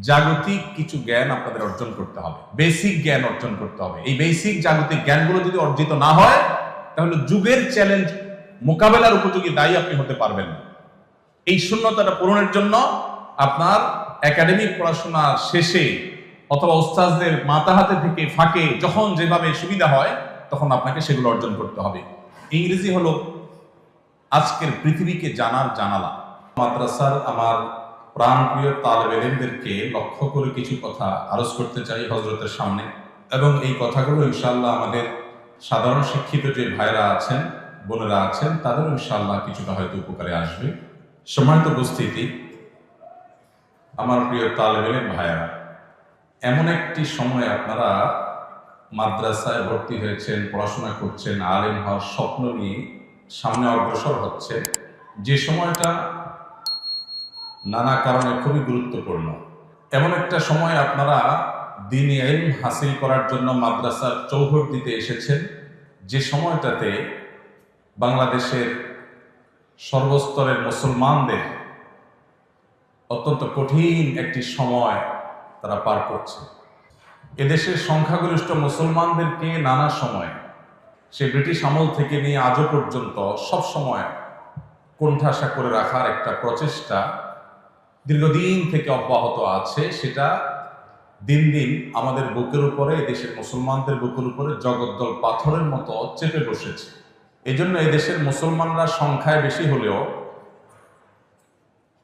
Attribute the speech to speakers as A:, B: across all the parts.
A: জাগতিক কিছু জ্ঞান আপনাদের অর্জন করতে হবে, বেসিক জ্ঞান অর্জন করতে হবে। এই বেসিক জাগতিক জ্ঞানগুলো যদি অর্জিত না হয়, তাহলে যুগের চ্যালেঞ্জ মোকাবেলার উপযোগী দায়ী আপনি হতে পারবেন না। এই শূন্যতাটা পূরণের জন্য আপনার একাডেমিক পড়াশোনা শেষে অথবা ওস্তাদদের মাথা হাতে থেকে ফাঁকে যখন যেভাবে সুবিধা হয়, তখন আপনাকে সেগুলো অর্জন করতে হবে। ইংরেজি হলো আজকের পৃথিবীকে জানার জানালা। মাদ্রাসার আমার প্রাণপ্রিয় তালেব ইলমদেরকে লক্ষ্য করে কিছু কথা আরজ করতে চাই হযরতের সামনে, এবং এই কথাগুলো ইনশাআল্লাহ আমাদের সাধারণ শিক্ষিত যে ভাইরা আছেন, বোনেরা আছেন, তাদের ইনশাআল্লাহ কিছুটা হয়তো উপকারে আসবে। সম্মানিত উপস্থিতি, আমার প্রিয় তালেব ইলম ভাইরা, এমন একটি সময় আপনারা মাদ্রাসায় ভর্তি হয়েছেন, পড়াশোনা করছেন, আলেম হওয়ার স্বপ্ন নিয়ে সামনে অগ্রসর হচ্ছে, যে সময়টা নানা কারণে খুবই গুরুত্বপূর্ণ। এমন একটা সময় আপনারা দ্বীনি ইলম হাসিল করার জন্য মাদ্রাসার চৌহদ দিতে এসেছেন, যে সময়টাতে বাংলাদেশের সর্বস্তরের মুসলমানদের অত্যন্ত কঠিন একটি সময় তারা পার করছে। এদেশের সংখ্যাগরিষ্ঠ মুসলমানদেরকে নানা সময়, সে ব্রিটিশ আমল থেকে নিয়ে আজও পর্যন্ত সব সময় কোণঠাসা করে রাখার একটা প্রচেষ্টা দীর্ঘদিন থেকে অব্যাহত আছে। সেটা দিন দিন আমাদের বুকের উপরে, এদেশের মুসলমানদের বুকের উপরে জগদ্দল পাথরের মতো চেপে বসেছে। এজন্য এদেশের মুসলমানরা সংখ্যায় বেশি হলেও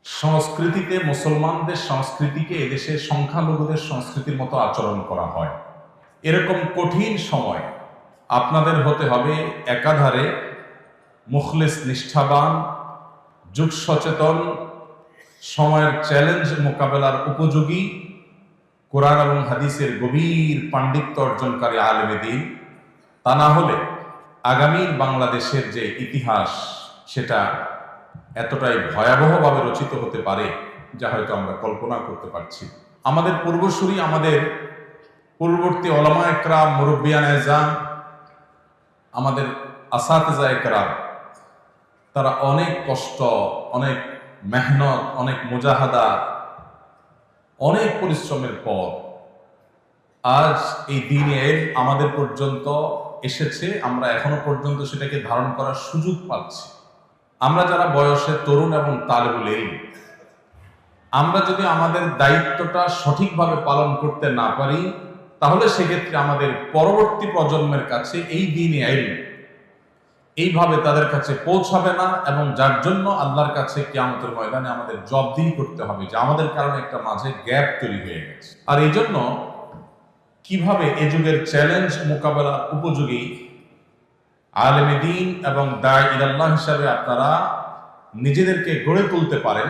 A: সংস্কৃতিতে মুসলমানদের সংস্কৃতিকে এদেশের সংখ্যালঘুদের সংস্কৃতির মতো আচরণ করা হয়। এরকম কঠিন সময় আপনাদের হতে হবে একাধারে মুখলিস, নিষ্ঠাবান, যুগ সচেতন, সময়ের চ্যালেঞ্জ মোকাবেলার উপযোগী, কোরআন এবং হাদিসের গভীর পাণ্ডিত্য অর্জনকারী আলেমে দ্বীন। তা না হলে আগামীর বাংলাদেশের যে ইতিহাস, সেটা এতটাই ভয়াবহভাবে রচিত হতে পারে যা হয়তো আমরা কল্পনা করতে পারছি। আমাদের পূর্বসূরি, আমাদের পূর্ববর্তী ওলামা একরাম, মুরব্বিয়ান এজাম, আমাদের আসাতেজা একরাম, তারা অনেক কষ্ট, অনেক মেহনত, অনেক মুজাহাদা, অনেক পরিশ্রমের পর আজ এই দ্বীনে ইলম আমাদের পর্যন্ত এসেছে। আমরা এখনো পর্যন্ত সেটাকে ধারণ করার সুযোগ পাচ্ছি। আমরা যারা বয়সে তরুণ এবং তালেবুল ইলম, আমরা যদি আমাদের দায়িত্বটা সঠিকভাবে পালন করতে না পারি, তাহলে সেক্ষেত্রে আমাদের পরবর্তী প্রজন্মের কাছে এই দ্বীনে ইলম এইভাবে তাদের কাছে পৌঁছাবে না, এবং যার জন্য আল্লাহর কাছে কিয়ামতের ময়দানে আমাদের জবাবদিহি করতে হবে যে আমাদের কারণে একটা মাঝে গ্যাপ তৈরি হয়ে গেছে। আর এই জন্য কিভাবে এ যুগের চ্যালেঞ্জ মোকাবেলার উপযোগী আলেমে দ্বীন এবং দাঈ ইলাল্লাহ হিসাবে আপনারা নিজেদেরকে গড়ে তুলতে পারেন,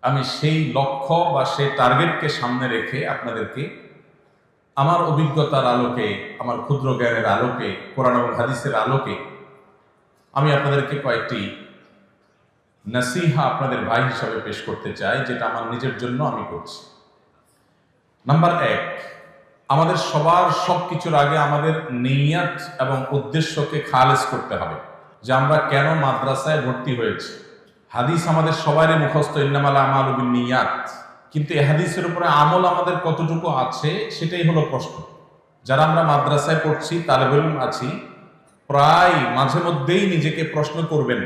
A: আমি সেই লক্ষ্য বা সেই টার্গেটকে সামনে রেখে আপনাদেরকে আমার অভিজ্ঞতার আলোকে, আমার ক্ষুদ্র জ্ঞানের আলোকে, কোরআন এবং হাদিসের আলোকে আমি আপনাদেরকে কয়েকটি নসিহা আপনাদের ভাই হিসাবে পেশ করতে চাই, যেটা আমার নিজের জন্য আমি করছি। নাম্বার 1, আমাদের সবার সবকিছুর আগে আমাদের নিয়ত এবং উদ্দেশ্যকে খালেস করতে হবে, যে আমরা কেন মাদ্রাসায় ভর্তি হয়েছি। হাদিস আমাদের সবারই মুখস্থ, ইন্নামাল আমালু বিন্নিয়াত, কিন্তু এই হাদিসের উপরে আমল আমাদের কতটুকু আছে সেটাই হলো প্রশ্ন। যারা আমরা মাদ্রাসায় পড়ছি, তালেবুল ইলম আছি, প্রায় মাঝে মধ্যেই নিজেকে প্রশ্ন করবেন,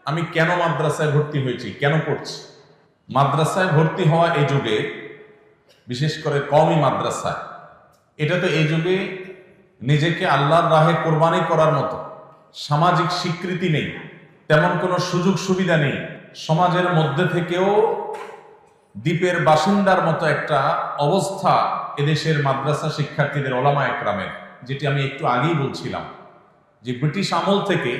A: আমি কেন মাদ্রাসায় ভর্তি হয়েছি, কেন পড়ছি। মাদ্রাসায় ভর্তি হওয়া এই যুগে, বিশেষ করে কওমি মাদ্রাসায়, এটা তো এই যুগে নিজেকে আল্লাহর রাহে কোরবানি করার মতো সামাজিক স্বীকৃতি নেই, তেমন কোনো সুযোগ সুবিধা নেই। সমাজের মধ্যে থেকেও দ্বীপের বাসিন্দার মতো একটা অবস্থা এদেশের মাদ্রাসা শিক্ষার্থীদের, ওলামা একরামের, যেটি আমি একটু আগেই বলছিলাম, যে ব্রিটিশ আমল থেকে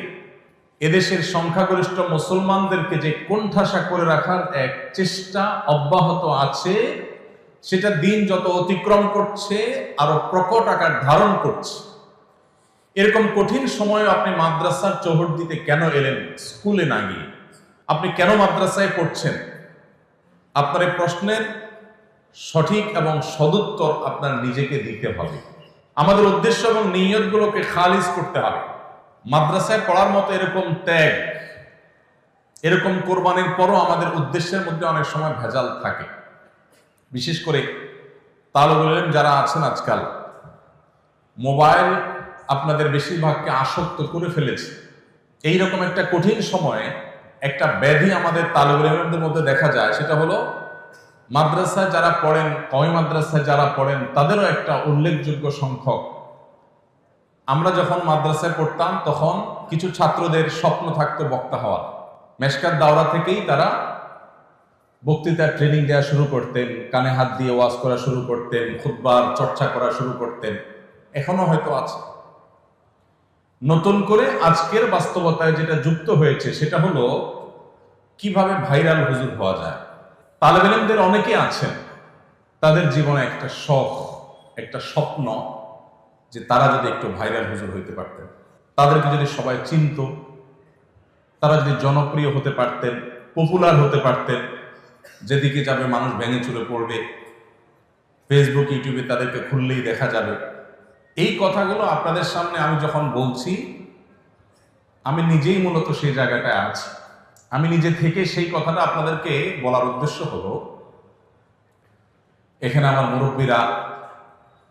A: এদেশের সংখ্যাগরিষ্ঠ মুসলমানদেরকে যে কোণঠাসা করে রাখার এক চেষ্টা অব্যাহত আছে, সেটা দিন যত অতিক্রম করছে আরো প্রকট আকার ধারণ করছে। এরকম কঠিন সময়ে আপনি মাদ্রাসার চৌহদ দিতে কেন এলেন, স্কুলে না গিয়ে? আপনি কেন মাদ্রাসায় পড়ছেন? আপনার এই প্রশ্নের সঠিক এবং সদুত্তর আপনার নিজেকে দিতে হবে। আমাদের উদ্দেশ্য এবং নিয়তগুলোকে খালিজ করতে হবে। মাদ্রাসায় পড়ার মতো এরকম ত্যাগ, এরকম কোরবানির পরও আমাদের উদ্দেশ্যের মধ্যে অনেক সময় ভেজাল থাকে। বিশেষ করে তালেবুল ইলম যারা আছেন আজকাল, মোবাইল আপনাদের বেশিরভাগকে আসক্ত করে ফেলেছে। এইরকম একটা কঠিন সময়ে একটা ব্যাধি আমাদের তালেবুল ইলমদের মধ্যে দেখা যায়, সেটা হলো মাদ্রাসায় যারা পড়েন, কওমি মাদ্রাসায় যারা পড়েন, তাদেরও একটা উল্লেখযোগ্য সংখ্যক, আমরা যখন মাদ্রাসায় পড়তাম তখন কিছু ছাত্রদের স্বপ্ন থাকতো বক্তা হওয়ার। মেশকাত দাওরা থেকেই তারা বক্তৃতার ট্রেনিং দেওয়া শুরু করতেন, কানে হাত দিয়ে ওয়াজ করা শুরু করতেন, খুতবার চর্চা করা শুরু করতেন, এখনো হয়তো আছে। নতুন করে আজকের বাস্তবতায় যেটা যুক্ত হয়েছে সেটা হলো কিভাবে ভাইরাল হুজুর হওয়া যায়। তালেব ইলমদের অনেকে আছেন, তাদের জীবনে একটা শখ, একটা স্বপ্ন যে তারা যদি একটু ভাইরাল হুজুর হইতে পারতেন, তাদেরকে যদি সবাই চিনত, তারা যদি জনপ্রিয় হতে পারতেন, পপুলার হতে পারতেন, যেদিকে যাবে মানুষ ভেঙে চুরে পড়বে, ফেসবুক ইউটিউবে তাদেরকে খুললেই দেখা যাবে। এই কথাগুলো আপনাদের সামনে আমি যখন বলছি, আমি নিজেই মূলত সেই জায়গাটায় আছি। আমি নিজে থেকে সেই কথাটা আপনাদেরকে বলার উদ্দেশ্য হলো, এখানে আমার মুরব্বীরা,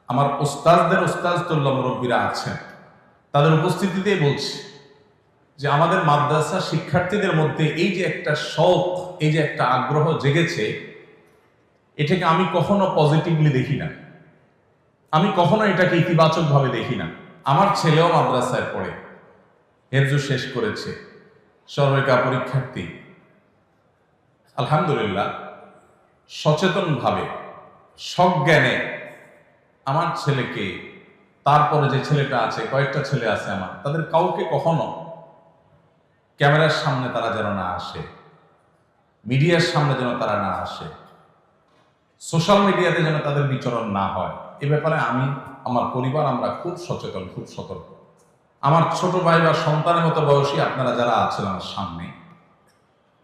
A: আমার ওস্তাজদের ওস্তাজতুল্লাহ মুরব্বীরা আছেন, তাদের উপস্থিতিতেই বলছি যে আমাদের মাদ্রাসা শিক্ষার্থীদের মধ্যে এই যে একটা শখ, এই যে একটা আগ্রহ জেগেছে, এটাকে আমি কখনো পজিটিভলি দেখি না, আমি কখনো এটাকে ইতিবাচক ভাবে দেখি না। আমার ছেলেও মাদ্রাসায় পড়ে, হেফজ শেষ করেছে, সর্বেকা পরীক্ষার্থী। আলহামদুলিল্লাহ, সচেতনভাবে সজ্ঞানে আমার ছেলেকে, তারপরে যে ছেলেটা আছে, কয়েকটা ছেলে আছে আমার, তাদের কাউকে কখনো ক্যামেরার সামনে তারা যেন না আসে, মিডিয়ার সামনে যেন তারা না আসে, সোশ্যাল মিডিয়াতে যেন তাদের বিচরণ না হয়, এ ব্যাপারে আমি, আমার পরিবার, আমরা খুব সচেতন, খুব সতর্ক। আমার ছোট ভাই বা সন্তানের মতো বয়সী আপনারা যারা আছেন আমার সামনে,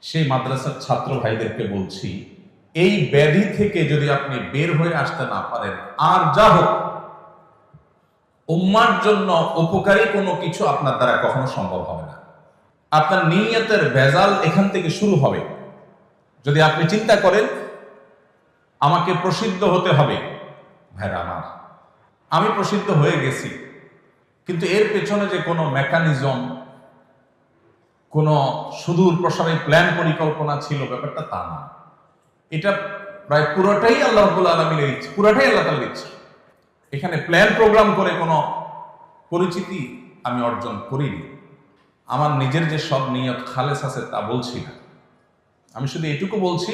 A: সেই মাদ্রাসার ছাত্র ভাইদেরকে বলছি, এই ব্যাধি থেকে যদি আপনি বের হয়ে আসতে না পারেন, আর যা হোক উম্মার জন্য উপকারী কোনো কিছু আপনার দ্বারা কখনো সম্ভব হবে না। আপনার নিয়তের ভেজাল এখান থেকে শুরু হবে। যদি আপনি চিন্তা করেন আমাকে প্রসিদ্ধ হতে হবে, ভাইরা আমার, আমি প্রসিদ্ধ হয়ে গেছি, কিন্তু এর পেছনে যে কোনো মেকানিজম, কোনো সুদূর প্রসারী প্ল্যান পরিকল্পনা ছিল, ব্যাপারটা তা না। এটা প্রায় পুরোটাই আল্লাহ রাব্বুল আলামিনের ইচ্ছা, পুরোটাই আল্লাহ তাআলার ইচ্ছা। এখানে প্ল্যান প্রোগ্রাম করে কোনো পরিচিতি আমি অর্জন করিনি। আমার নিজের যে সব নিয়ত খালেস আছে তা বলছি না, আমি শুধু এটুকু বলছি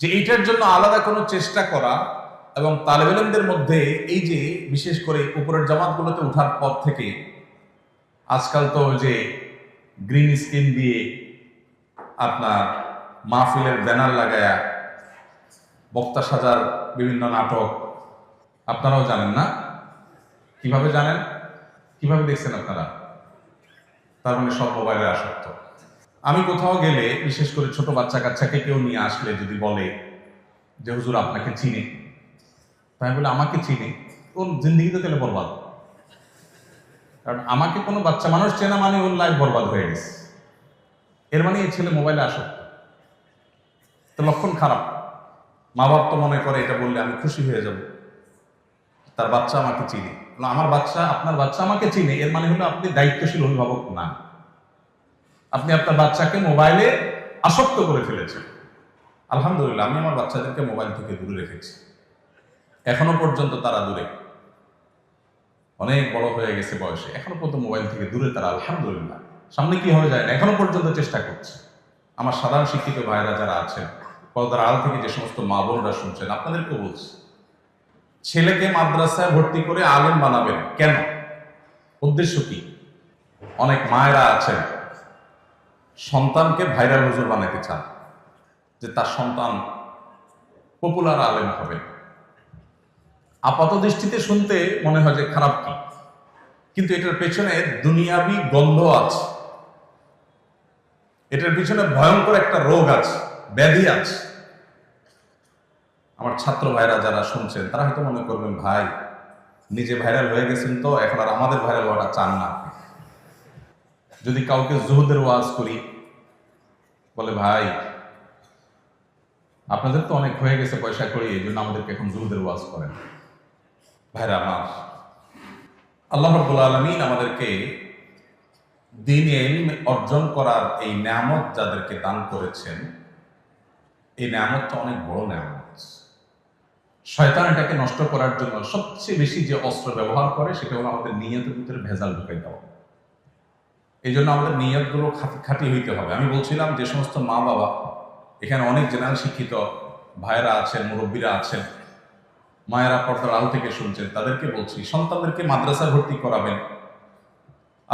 A: যে এইটার জন্য আলাদা কোনো চেষ্টা করা, এবং তালেব ইলমদের মধ্যে এই যে বিশেষ করে উপরের জামাতগুলোতে ওঠার পর থেকে আজকাল তো ওই যে গ্রিন স্ক্রিন দিয়ে আপনার মাহফিলের ব্যানার লাগায়া বক্তা সাজার বিভিন্ন নাটক, আপনারাও জানেন না? কিভাবে জানেন? কিভাবে দেখছেন আপনারা? তার মানে সব মোবাইলে আসক্ত। আমি কোথাও গেলে, বিশেষ করে ছোট বাচ্চা কাচ্চাকে কেউ নিয়ে আসলে যদি বলে যে হুজুর আপনাকে চিনি, তাই বলে আমাকে চিনি, ওর জিন্দিগিতে তাহলে বরবাদ। কারণ আমাকে কোনো বাচ্চা মানুষ চেনা মানে ওর লাইফ বরবাদ হয়ে গেছে, এর মানে এই ছেলে মোবাইলে আসক্ত। তো লক্ষণ খারাপ। মা বাপ তো মনে করে এটা বললে আমি খুশি হয়ে যাব, তার বাচ্চা আমাকে চিনে। আমার বাচ্চা, আপনার বাচ্চা আমাকে চিনে, এর মানে হলো আপনি দায়িত্বশীল অভিভাবক না, আপনি আপনার বাচ্চাকে মোবাইলে আসক্ত করে ফেলেছেন। আলহামদুলিল্লাহ, আমি আমার বাচ্চাদেরকে মোবাইল থেকে দূরে রেখেছি, এখনো পর্যন্ত তারা দূরে, অনেক বড় হয়ে গেছে বয়সে, এখনো পর্যন্ত মোবাইল থেকে দূরে তারা, আলহামদুলিল্লাহ। সামনে কি হয়ে যায় না, এখনো পর্যন্ত চেষ্টা করছে। আমার সাধারণ শিক্ষিত ভাইরা যারা আছেন, পর্দার আড়াল থেকে যে সমস্ত মা বোনরা শুনছেন, আপনাদেরকে বলছি, ছেলেকে মাদ্রাসায় ভর্তি করে আলেম বানাবেন কেন? উদ্দেশ্য কি? অনেক মায়েরা আছেন সন্তানকে ভাইরাল হুজুর বানাতে চান, যে তার সন্তান পপুলার আলেম হবে। আপাত দৃষ্টিতে শুনতে মনে হয় যে খারাপ কি, কিন্তু এটার পেছনে দুনিয়াবি গন্ধ আছে, এটার পিছনে ভয়ঙ্কর একটা রোগ আছে, ব্যাধি আছে। আমার ছাত্র ভাইরা যারা শুনছেন তারা হয়তো মনে করবেন ভাই নিজে ভাইরাল হয়ে গেছেন, তো এখন আর আমাদের ভাইরাল হওয়াটা চান না। যদি কাউকে জুহুদের ওয়াজ করি, বলে ভাই আপনাদের তো অনেক হয়ে গেছে পয়সা করি, এই জন্য আমাদেরকে এখন জুহুদের ওয়াজ করেন। ভাইরা আমার, আল্লাহ রাব্বুল আলামিন আমাদেরকে দ্বীনে ইলম অর্জন করার এই নেয়ামত যাদেরকে দান করেছেন, এই নেয়ামতটা অনেক বড় নেয়ামত। শয়তান এটাকে নষ্ট করার জন্য সবচেয়ে বেশি যে অস্ত্র ব্যবহার করে সেটা হলো আমাদের নিয়তের ভিতরে ভেজাল ঢুকাই দেওয়া। এই জন্য আমাদের নিয়তগুলো খাঁটি হইতে হবে। আমি বলছিলাম যে সমস্ত মা বাবা, এখানে অনেক জেনারেল শিক্ষিত ভাইয়েরা আছেন, মুরব্বীরা আছেন, মায়েরা পর্দার আল থেকে শুনছেন, তাদেরকে বলছি সন্তানদেরকে মাদ্রাসা ভর্তি করাবেন।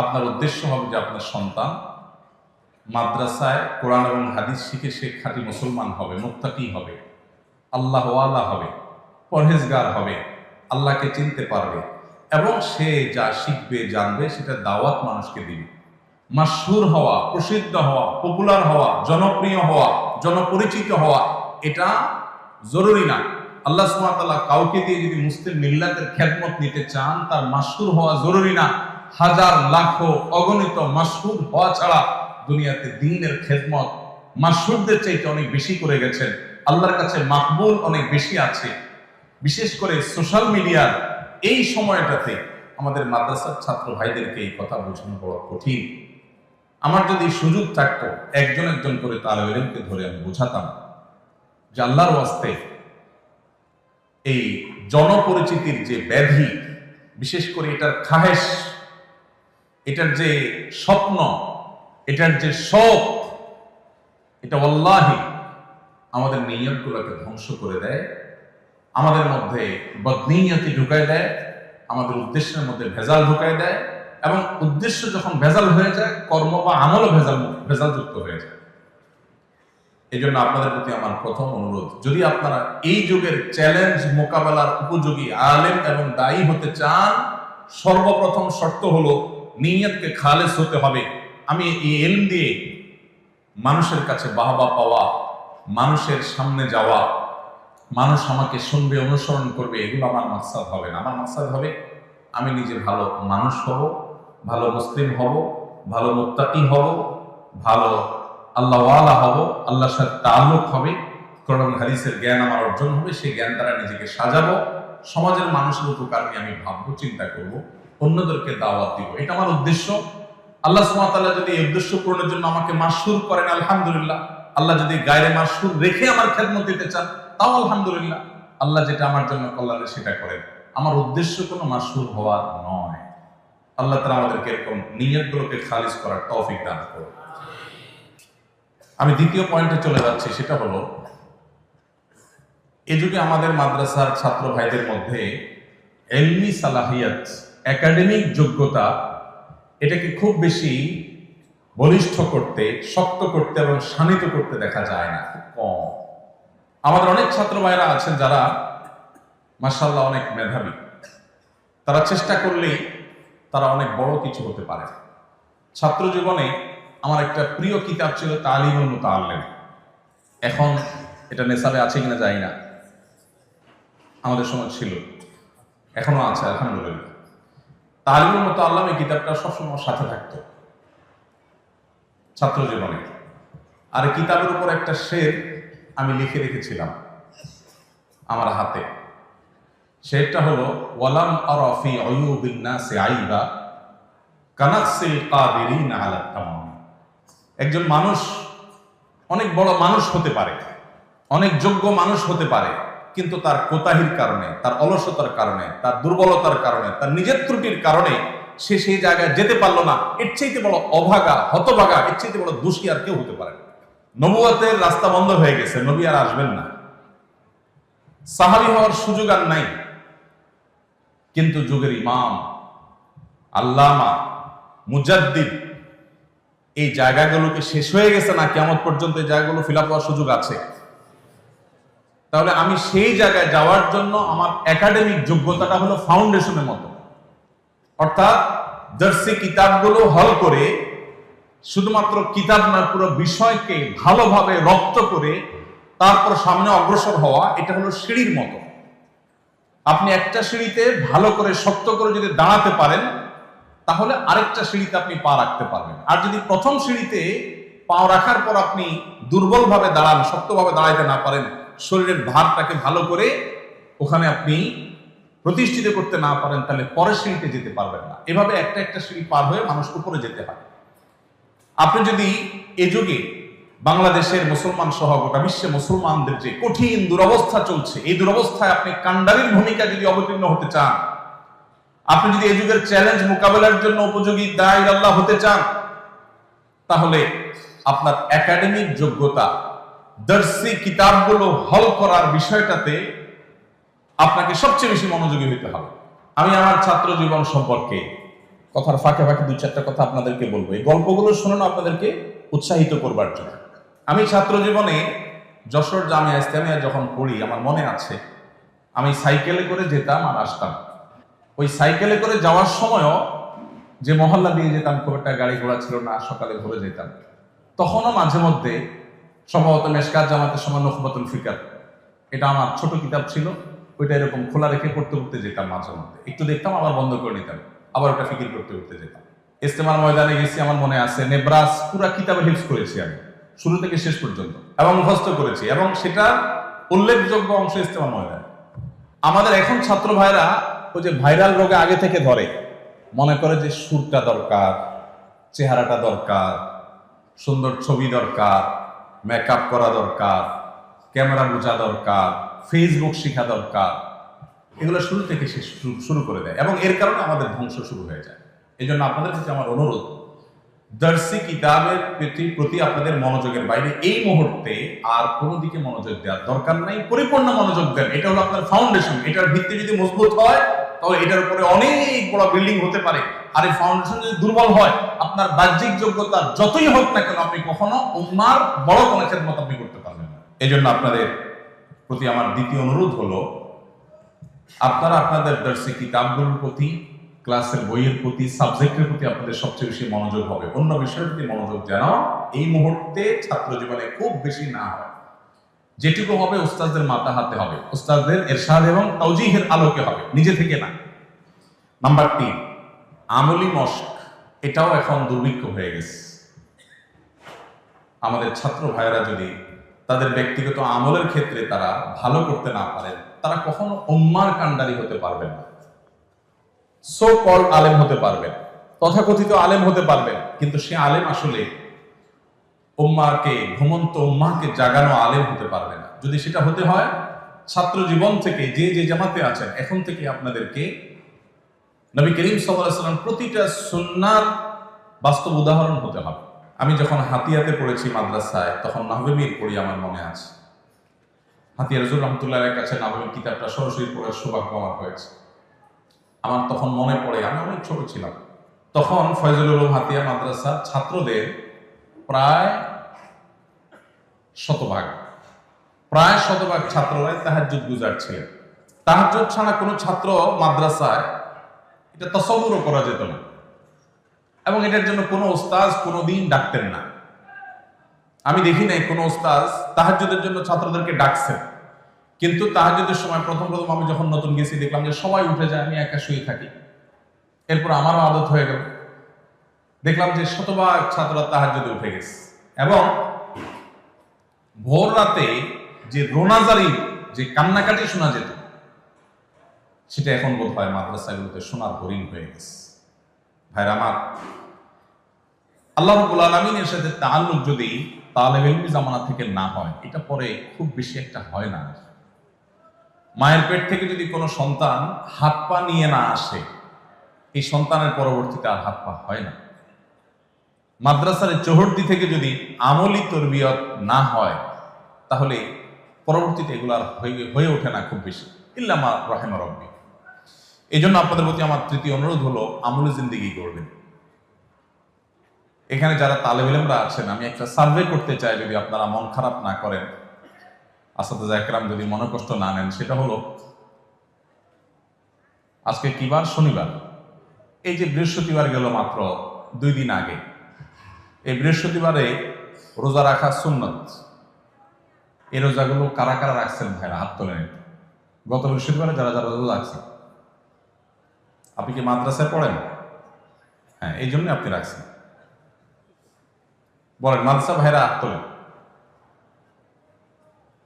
A: আপনার উদ্দেশ্য হবে যে আপনার সন্তান মাদ্রাসায় কোরআন এবং হাদিস শিখে সে খাঁটি মুসলমান হবে, মুত্তাকি হবে, আল্লাহ ওয়ালা হবে, পরহেজগার হবে, আল্লাহকে চিনতে পারবে এবং সে যা শিখবে জানবে সেটা দাওয়াত মানুষকে দিবে। মাশহুর হওয়া, প্রসিদ্ধ হওয়া, পপুলার হওয়া, জনপ্রিয় হওয়া, জনপরিচিত হওয়া এটা জরুরি না। আল্লাহ সুবহানাহু ওয়া তাআলা কাউকে দিয়ে যদি মুসলিম মিল্লাতের খেদমত নিতে চান, তার মাশহুর হওয়া জরুরি না। হাজার লাখো অগণিত মাশহুর হওয়া ছাড়া দুনিয়াতে দ্বীনের খেদমত মাশহুরদের চাইতে অনেক বেশি করে গেছেন। আল্লাহর কাছে মাকবুল অনেক বেশি আছে। বিশেষ করে সোশ্যাল মিডিয়ার এই সময়টাতে আমাদের মাদ্রাসার ছাত্র ভাইদেরকে এই কথা বোঝানো বড় কঠিন। আমার যদি সুযোগ থাকতো একজন একজন করে তালেব ইলমকে ধরে আমি বোঝাতাম যে আল্লাহর ওয়াস্তে এই জনপরিচিতির যে ব্যাধি, বিশেষ করে এটার খাহেশ, এটার যে স্বপ্ন, এটার যে শখ, এটা ওয়াল্লাহি আমাদের নিয়তগুলোকে ধ্বংস করে দেয়, আমাদের মধ্যে বদনিয়তি ঢুকায় দেয়, আমাদের উদ্দেশ্যের মধ্যে ভেজাল ঢুকায় দেয় এবং উদ্দেশ্য যখন ভেজাল হয়ে যায়, কর্ম বা আমলও ভেজালযুক্ত হয়ে যায়। এই জন্য আপনাদের প্রতি আমার প্রথম অনুরোধ, যদি আপনারা এই যুগের চ্যালেঞ্জ মোকাবেলার উপযোগী আলেম এবং দায়ী হতে চান, সর্বপ্রথম শর্ত হলো নিয়তকে খালেস হতে হবে। আমি এই ইলম দিয়ে মানুষের কাছে বাহবা পাওয়া, মানুষের সামনে যাওয়া, মানুষ আমাকে শুনবে, অনুসরণ করবে, এগুলো আমার মাকসাদ হবে না। আমার মাকসাদ হবে আমি নিজে ভালো মানুষ হব, ভালো মুসলিম হব, ভালো মুত্তাকি হব, ভালো আল্লাহওয়ালা হব, আল্লাহর সাথে তাআল্লুক হবে, কোরআন হাদিসের জ্ঞান আমার অর্জন হবে, সেই জ্ঞান দ্বারা নিজেকে সাজাবো, সমাজের মানুষের উপকার নিয়ে আমি ভাববো, চিন্তা করব, অন্যদেরকে দাওয়াত দিব। এটা আমার উদ্দেশ্য। আল্লাহ সুবহানাহু ওয়া তাআলা যদি এই উদ্দেশ্য পূরণের জন্য আমাকে মাশহুর করেন, আলহামদুলিল্লাহ। আল্লাহ যদি গায়রে মাশহুর রেখে আমার খেদমত দিতে চান, তাও আলহামদুলিল্লাহ। আল্লাহ যেটা আমার জন্য কল্যাণে সেটা করেন। আমার উদ্দেশ্য কোনো মাশহুর হওয়ার নয়। আল্লাহ তাআলা আমাদেরকে এরকম নিয়তগুলোকে খালিস করার তৌফিক দান করুন। আমি দ্বিতীয় পয়েন্টে চলে যাচ্ছি, সেটা হলো এই যুগে আমাদের মাদ্রাসার ছাত্র ভাইদের মধ্যে ইলমি সালাহিয়াত, একাডেমিক যোগ্যতা, এটাকে খুব বেশি বলিষ্ঠ করতে, শক্ত করতে এবং শানিত করতে দেখা যায় না, খুব কম। আমাদের অনেক ছাত্র ভাইরা আছেন যারা মাশাআল্লাহ অনেক মেধাবী, তারা চেষ্টা করলেই তারা অনেক বড় কিছু হতে পারে। ছাত্র জীবনে আমার একটা প্রিয় কিতাব ছিল তালিমুল মুতাআল্লিম। এখন এটা নেশাবে আছে কিনা জানি না, আমাদের সময় ছিল, এখনো আছে আলহামদুলিল্লাহ। তালিমুল মুতাআল্লিম এই কিতাবটা সবসময় সাথে থাকতো ছাত্র জীবনে। আর এই কিতাবের উপর একটা শের আমি লিখে রেখেছিলাম আমার হাতে। শেরটা হলো ওয়ালাম আরা ফি উয়ুবিন নাসি আইবা কানাকসিল কাদিরিন আলা তামাম। একজন মানুষ অনেক বড় মানুষ হতে পারে, অনেক যোগ্য মানুষ হতে পারে, কিন্তু তার কোতাহির কারণে, তার অলসতার কারণে, তার দুর্বলতার কারণে, তার নিজের ত্রুটির কারণে সে সেই জায়গায় যেতে পারলো না। এর চাইতে বড় অভাগা, হতভাগা, এর চাইতে বড় দোষী আর কেউ হতে পারে না। নবুয়তের রাস্তা বন্ধ হয়ে গেছে, নবী আর আসবেন না, সাহাবী হওয়ার সুযোগ আর নাই। কিন্তু যুগের ইমাম, আল্লামা, মুজাদ্দিদ, এই জায়গাগুলোকে শেষ হয়ে গেছে না, কিয়ামত পর্যন্ত এই জায়গাগুলো ফিল আপ হওয়ার সুযোগ আছে। তাহলে আমি সেই জায়গায় যাওয়ার জন্য আমার একাডেমিক যোগ্যতাটা হলো ফাউন্ডেশনের মতো, অর্থাৎ দার্সি কিতাবগুলো হল করে, শুধুমাত্র কিতাব না, পুরো বিষয়কে ভালোভাবে রপ্ত করে তারপর সামনে অগ্রসর হওয়া, এটা হলো সিঁড়ির মতো। আপনি একটা সিঁড়িতে ভালো করে শক্ত করে যদি দাঁড়াতে পারেন, তাহলে আরেকটা সিঁড়িতে আপনি পা রাখতে পারবেন। আর যদি প্রথম সিঁড়িতে পা রাখার পর আপনি দুর্বলভাবে দাঁড়ান, শক্তভাবে দাঁড়াইতে না পারেন, শরীরের ভারটাকে ভালো করে ওখানে আপনি প্রতিষ্ঠিত করতে না পারেন, তাহলে পরের সিঁড়িতে যেতে পারবেন না। এভাবে একটা একটা সিঁড়ি পার হয়ে মানুষ উপরে যেতে হয়। আপনি যদি এ যুগে বাংলাদেশের মুসলমান সহ গোটা বিশ্বে মুসলমানদের যে কঠিন দুরবস্থা চলছে, এই দুরবস্থায় আপনি কান্ডারির ভূমিকা যদি অবতীর্ণ হতে চান, আপনি যদি এই যুগের চ্যালেঞ্জ মোকাবেলার জন্য উপযোগী দায়ী আল্লাহ হতে চান, তাহলে আপনার একাডেমিক যোগ্যতা, দর্শি কিতাবগুলো হল করার বিষয়টাতে আপনাকে সবচেয়ে বেশি মনোযোগী হতে হবে। আমি আমার ছাত্র জীবন সম্পর্কে কথার ফাঁকে ফাঁকে দুই চারটা কথা আপনাদেরকে বলবো, এই গল্পগুলো শোনানো আপনাদেরকে উৎসাহিত করবার জন্য। আমি ছাত্র জীবনে যশোর জামিয়া ইসলামিয়া যখন পড়ি, আমার মনে আছে আমি সাইকেলে করে যেতাম আর আসতাম। ওই সাইকেলে করে যাওয়ার সময়ও যে মহল্লা দিয়ে যেতাম, খুব একটা গাড়ি ঘোড়া ছিল না, সকালে ভোরে যেতাম, তখনও মাঝে মধ্যে সম্ভবত মেশকাত জামাতের সময় নুখবাতুল ফিকার, এটা আমার ছোট কিতাব ছিল, ওইটা এরকম খোলা রেখে পড়তে পড়তে যেতাম। মাঝে মধ্যে একটু দেখতাম, আবার বন্ধ করে নিতাম, আবার ওটা ফিকির করতে করতে যেতাম। ইস্তেমার ময়দানে গেছি, আমার মনে আছে নেব্রাস পুরা কিতাবে হিফজ করেছি আমি শুরু থেকে শেষ পর্যন্ত, এবং মুখস্থ করেছি, এবং সেটা উল্লেখযোগ্য অংশ ইস্তেমার ময়দানে। আমাদের এখন ছাত্র ভাইরা ওই যে ভাইরাল রোগে আগে থেকে ধরে, মনে করে যে সুরটা দরকার, চেহারাটা দরকার, সুন্দর ছবি দরকার, মেকআপ করা দরকার, ক্যামেরা বোঝা দরকার, ফেসবুক শেখা দরকার, এগুলো শুরু থেকে শুরু করে দেয়, এবং এর কারণে আমাদের ধ্বংস শুরু হয়ে যায়। এই জন্য আপনাদের কাছে আমার অনুরোধ, দর্শি কিতাবের প্রতি আপনাদের মনোযোগের বাইরে এই মুহূর্তে আর কোনো দিকে মনোযোগ দেওয়ার দরকার নাই। পরিপূর্ণ মনোযোগ দেন, এটা হলো আপনার ফাউন্ডেশন। এটার ভিত্তি যদি মজবুত হয়, তাহলে এটার উপরে অনেক বড় বিল্ডিং হতে পারে। আর এই ফাউন্ডেশন যদি দুর্বল হয়, আপনার বাহ্যিক যোগ্যতা যতই হোক না কেন, আপনি কখনো উম্মার বড় কোনো খেদমত আপনি করতে পারবেন না। এই জন্য আপনাদের প্রতি আমার দ্বিতীয় অনুরোধ হলো, আপনারা আপনাদের দর্শি কিতাবগুলোর প্রতি, ক্লাসের বইয়ের প্রতি, সাবজেক্টের প্রতি আপনাদের সবচেয়ে বেশি মনোযোগ হবে। অন্য বিষয়ের প্রতি মনোযোগ যেন এই মুহূর্তে ছাত্র জীবনে খুব বেশি না হয়। যেটুকু হবে উস্তাদদের মাথা হাতে হবে, উস্তাদদের এরশাদ এবং তাওজীহের আলোকে হবে, নিজে থেকে না। নাম্বার 3, আমলি মশক, এটাও এখন দুর্ভিক্ষ হয়ে গেছে। আমাদের ছাত্র ভাইয়েরা যদি তাদের ব্যক্তিগত আমলের ক্ষেত্রে তারা ভালো করতে না পারেন, তারা কখনো উম্মার কান্ডারি হতে পারবেন না। সো কল আলেম হতে পারবেন, তথাকথিত আলেম হতে পারবেন, কিন্তু সে আলেম আসলে উম্মাকে, ঘুমন্ত উম্মাকে জাগানো আলেম হতে পারবে না। যদি সেটা হতে হয়, ছাত্র জীবন থেকে যে যে জামাতে আছেন, এখন থেকে আপনাদেরকে নবী করিম সাল্লাল্লাহু আলাইহি ওয়াসাল্লাম প্রতিটা সুন্নাহর বাস্তব উদাহরণ হতে হবে। আমি যখন হাতিয়াতে পড়েছি মাদ্রাসায়, তখন নাহবে মীর পড়ি, আমার মনে আছে। হাতিয়া রাজুল রহমতুল্লাহের কাছে নাহবে কিতাবটা সরাসরি পড়ার সৌভাগ্য আমার হয়েছে। আমার তখন মনে পড়ে, আমি অনেক ছোট ছিলাম তখন, ফয়জুল উলুম হাতিয়া মাদ্রাসা ছাত্রদের প্রায় শতভাগ ছাত্ররাই তাহাজ্জুদ গুজার ছিলেন। তাহাজ্জুদ ছাড়া কোনো ছাত্র মাদ্রাসায় এটা তসব্বুরও করা যেত না, এবং এটার জন্য কোনো ওস্তাদ কোনোদিন ডাকতেন না। আমি দেখি নাই কোনো ওস্তাদ তাহাজ্জুদের জন্য ছাত্রদেরকে ডাকছেন। কিন্তু তাহাজ্জুদের সময় প্রথম আমি যখন নতুন গেছি, দেখলাম যে সবাই উঠে যায়, আমি একা শুয়ে থাকি। এরপর আমারও আদত হয়ে গেল, দেখলাম যে শতভাগ ছাত্ররা তাহাজ্জুদে উঠে গেছে, এবং ভোর রাতে যে রোনাজারি, যে কান্নাকাটি শোনা যেত, সেটা এখন বোধ হয় মাদ্রাসাগুলোতে শোনার হরিণ হয়ে গেছে। ভাইরা আমার, আল্লাহ রাব্বুল আলামিনের সাথে তাআল্লুক যদি তালেবে ইলমি জামানা থেকে না হয়, এটা পরে খুব বেশি একটা হয় না। মায়ের পেট থেকে যদি কোনো সন্তান হাত পা নিয়ে না আসে, এই সন্তানের পরবর্তীতে আর হাত পা হয় না। মাদ্রাসার চৌহদ্দি থেকে যদি আমলি তরবিয়ত না হয়, তাহলে পরবর্তীতে এগুলো আর হয়ে ওঠে না খুব বেশি, ইল্লা মা রাহিমা রাব্বি। এই জন্য আপনাদের প্রতি আমার তৃতীয় অনুরোধ হলো, আমলি জিন্দেগি করবেন। এখানে যারা তালেবে ইলমরা আছেন, আমি একটা সার্ভে করতে চাই, যদি আপনারা মন খারাপ না করেন, আসাদুজ্জাহ একরাম যদি মনে কষ্ট না নেন, সেটা হলো, আজকে কি বার? শনিবার। এই যে বৃহস্পতিবার গেল মাত্র 2 দিন আগে, এই বৃহস্পতিবারে রোজা রাখা সুন্নত। এই রোজাগুলো কারা কারা রাখছেন ভাইরা? হাত তোলেন। গত বৃহস্পতিবারে যারা যারা রোজা রাখছেন, আপনি কি মাদ্রাসায় পড়েন? হ্যাঁ, এই জন্য আপনি রাখছেন। বলেন, মাদ্রাসা ভাইরা হাত তোলেন।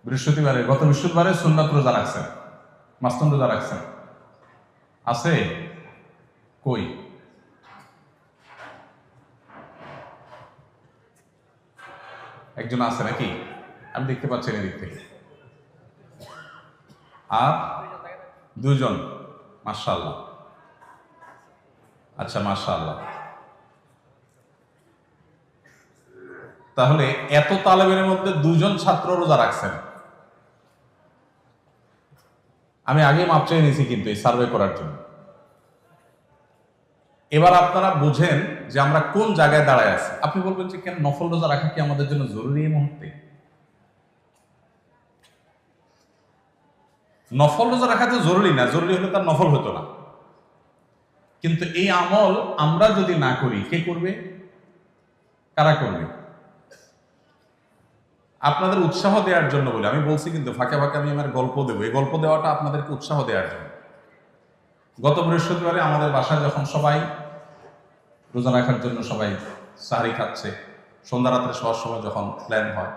A: বৃহস্পতিবারে, গত বৃহস্পতিবারে সুন্নাত রোজা রাখছেন, মাসনুন রোজা রাখছেন, আছে কই? একজন আছে নাকি? আমি দেখতে পাচ্ছি এদিক থেকে। আর দুজন, মাশাআল্লাহ। আচ্ছা, মাশাআল্লাহ। তাহলে এত তালেবের মধ্যে দুজন ছাত্র রোজা রাখছেন। আমি আগে মাপ চেয়ে নিয়েছি কিন্তু এই সার্ভে করার জন্য। এবার আপনারা বুঝেন যে আমরা কোন জায়গায় দাঁড়ায় আছি। আপনি বলবেন যে কেন নফল রোজা রাখা কি আমাদের জন্য জরুরি এই মুহূর্তে? নফল রোজা রাখা তো জরুরি না, জরুরি হলে তার নফল হতো না। কিন্তু এই আমল আমরা যদি না করি, কে করবে? কারা করবে? আপনাদের উৎসাহ দেওয়ার জন্য বলে আমি বলছি, কিন্তু ফাঁকে ফাঁকে আমি আমার গল্প দেবো। এই গল্প দেওয়াটা আপনাদেরকে উৎসাহ দেওয়ার জন্য। গত বৃহস্পতিবারে আমাদের বাসায় যখন সবাই রোজা রাখার জন্য সবাই সাহারি খাচ্ছে, সন্ধ্যা রাত্রে শোয়ার সময় যখন প্ল্যান হয়,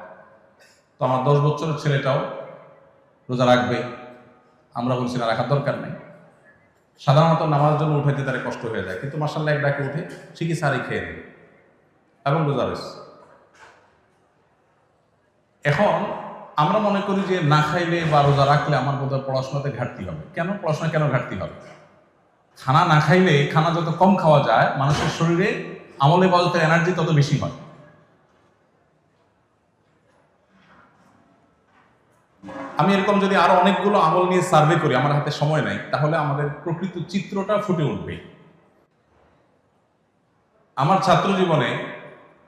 A: তো আমার 10 বছরের ছেলেটাও রোজা রাখবে। আমরা বলছি না, রাখার দরকার নেই। সাধারণত নামাজের জন্য উঠাইতে তার কষ্ট হয়ে যায়, কিন্তু মাশাআল্লাহ এক ডাকে উঠে ঠিকই সাহারি খেয়ে নেবে এবং রোজা রয়েছে। এখন আমরা মনে করি যে না খাইলে বা রোজা রাখলে আমার বোধহয় পড়াশোনাতে ঘাটতি হবে। কেন পড়াশোনা কেন ঘাটতি হবে? খানা না খাইলে, খানা যত কম খাওয়া যায়, মানুষের শরীরে আমলে ইবাদতের এনার্জি তত বেশি হয়। আমি এরকম যদি আরো অনেকগুলো আমল নিয়ে সার্ভে করি, আমার হাতে সময় নাই, তাহলে আমাদের প্রকৃত চিত্রটা ফুটে উঠবে। আমার ছাত্র জীবনে,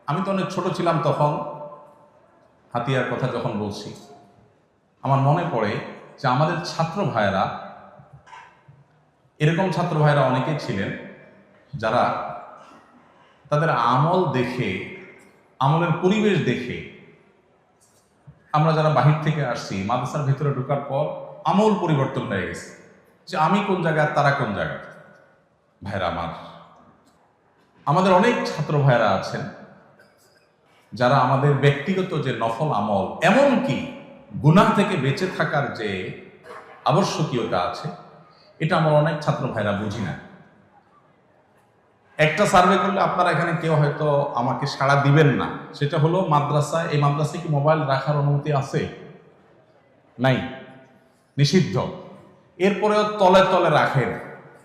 A: আমি তো অনেক ছোট ছিলাম তখন, হাতিয়ার কথা যখন বলছি, আমার মনে পড়ে যে আমাদের ছাত্র ভাইয়েরা, এরকম ছাত্র ভাইয়েরা অনেকেই ছিলেন যারা তাদের আমল দেখে, আমলের পরিবেশ দেখে, আমরা যারা বাহির থেকে আসছি, মাদ্রাসার ভেতরে ঢোকার পর আমল পরিবর্তন হয়ে গেছে, যে আমি কোন জায়গায়, তারা কোন জায়গায়। ভাইরা আমাদের অনেক ছাত্র ভাইরা আছেন যারা আমাদের ব্যক্তিগত যে নফল আমল, এমনকি গুনাহ থেকে বেঁচে থাকার যে আবশ্যকীয়তা আছে, এটা আমার অনেক ছাত্র ভাইরা বুঝি না। একটা সার্ভে করলে আপনারা এখানে কেউ হয়তো আমাকে সাড়া দিবেন না, সেটা হলো মাদ্রাসায়, এই মাদ্রাসায় কি মোবাইল রাখার অনুমতি আছে? নাই, নিষিদ্ধ। এরপরেও তলে তলে রাখেন,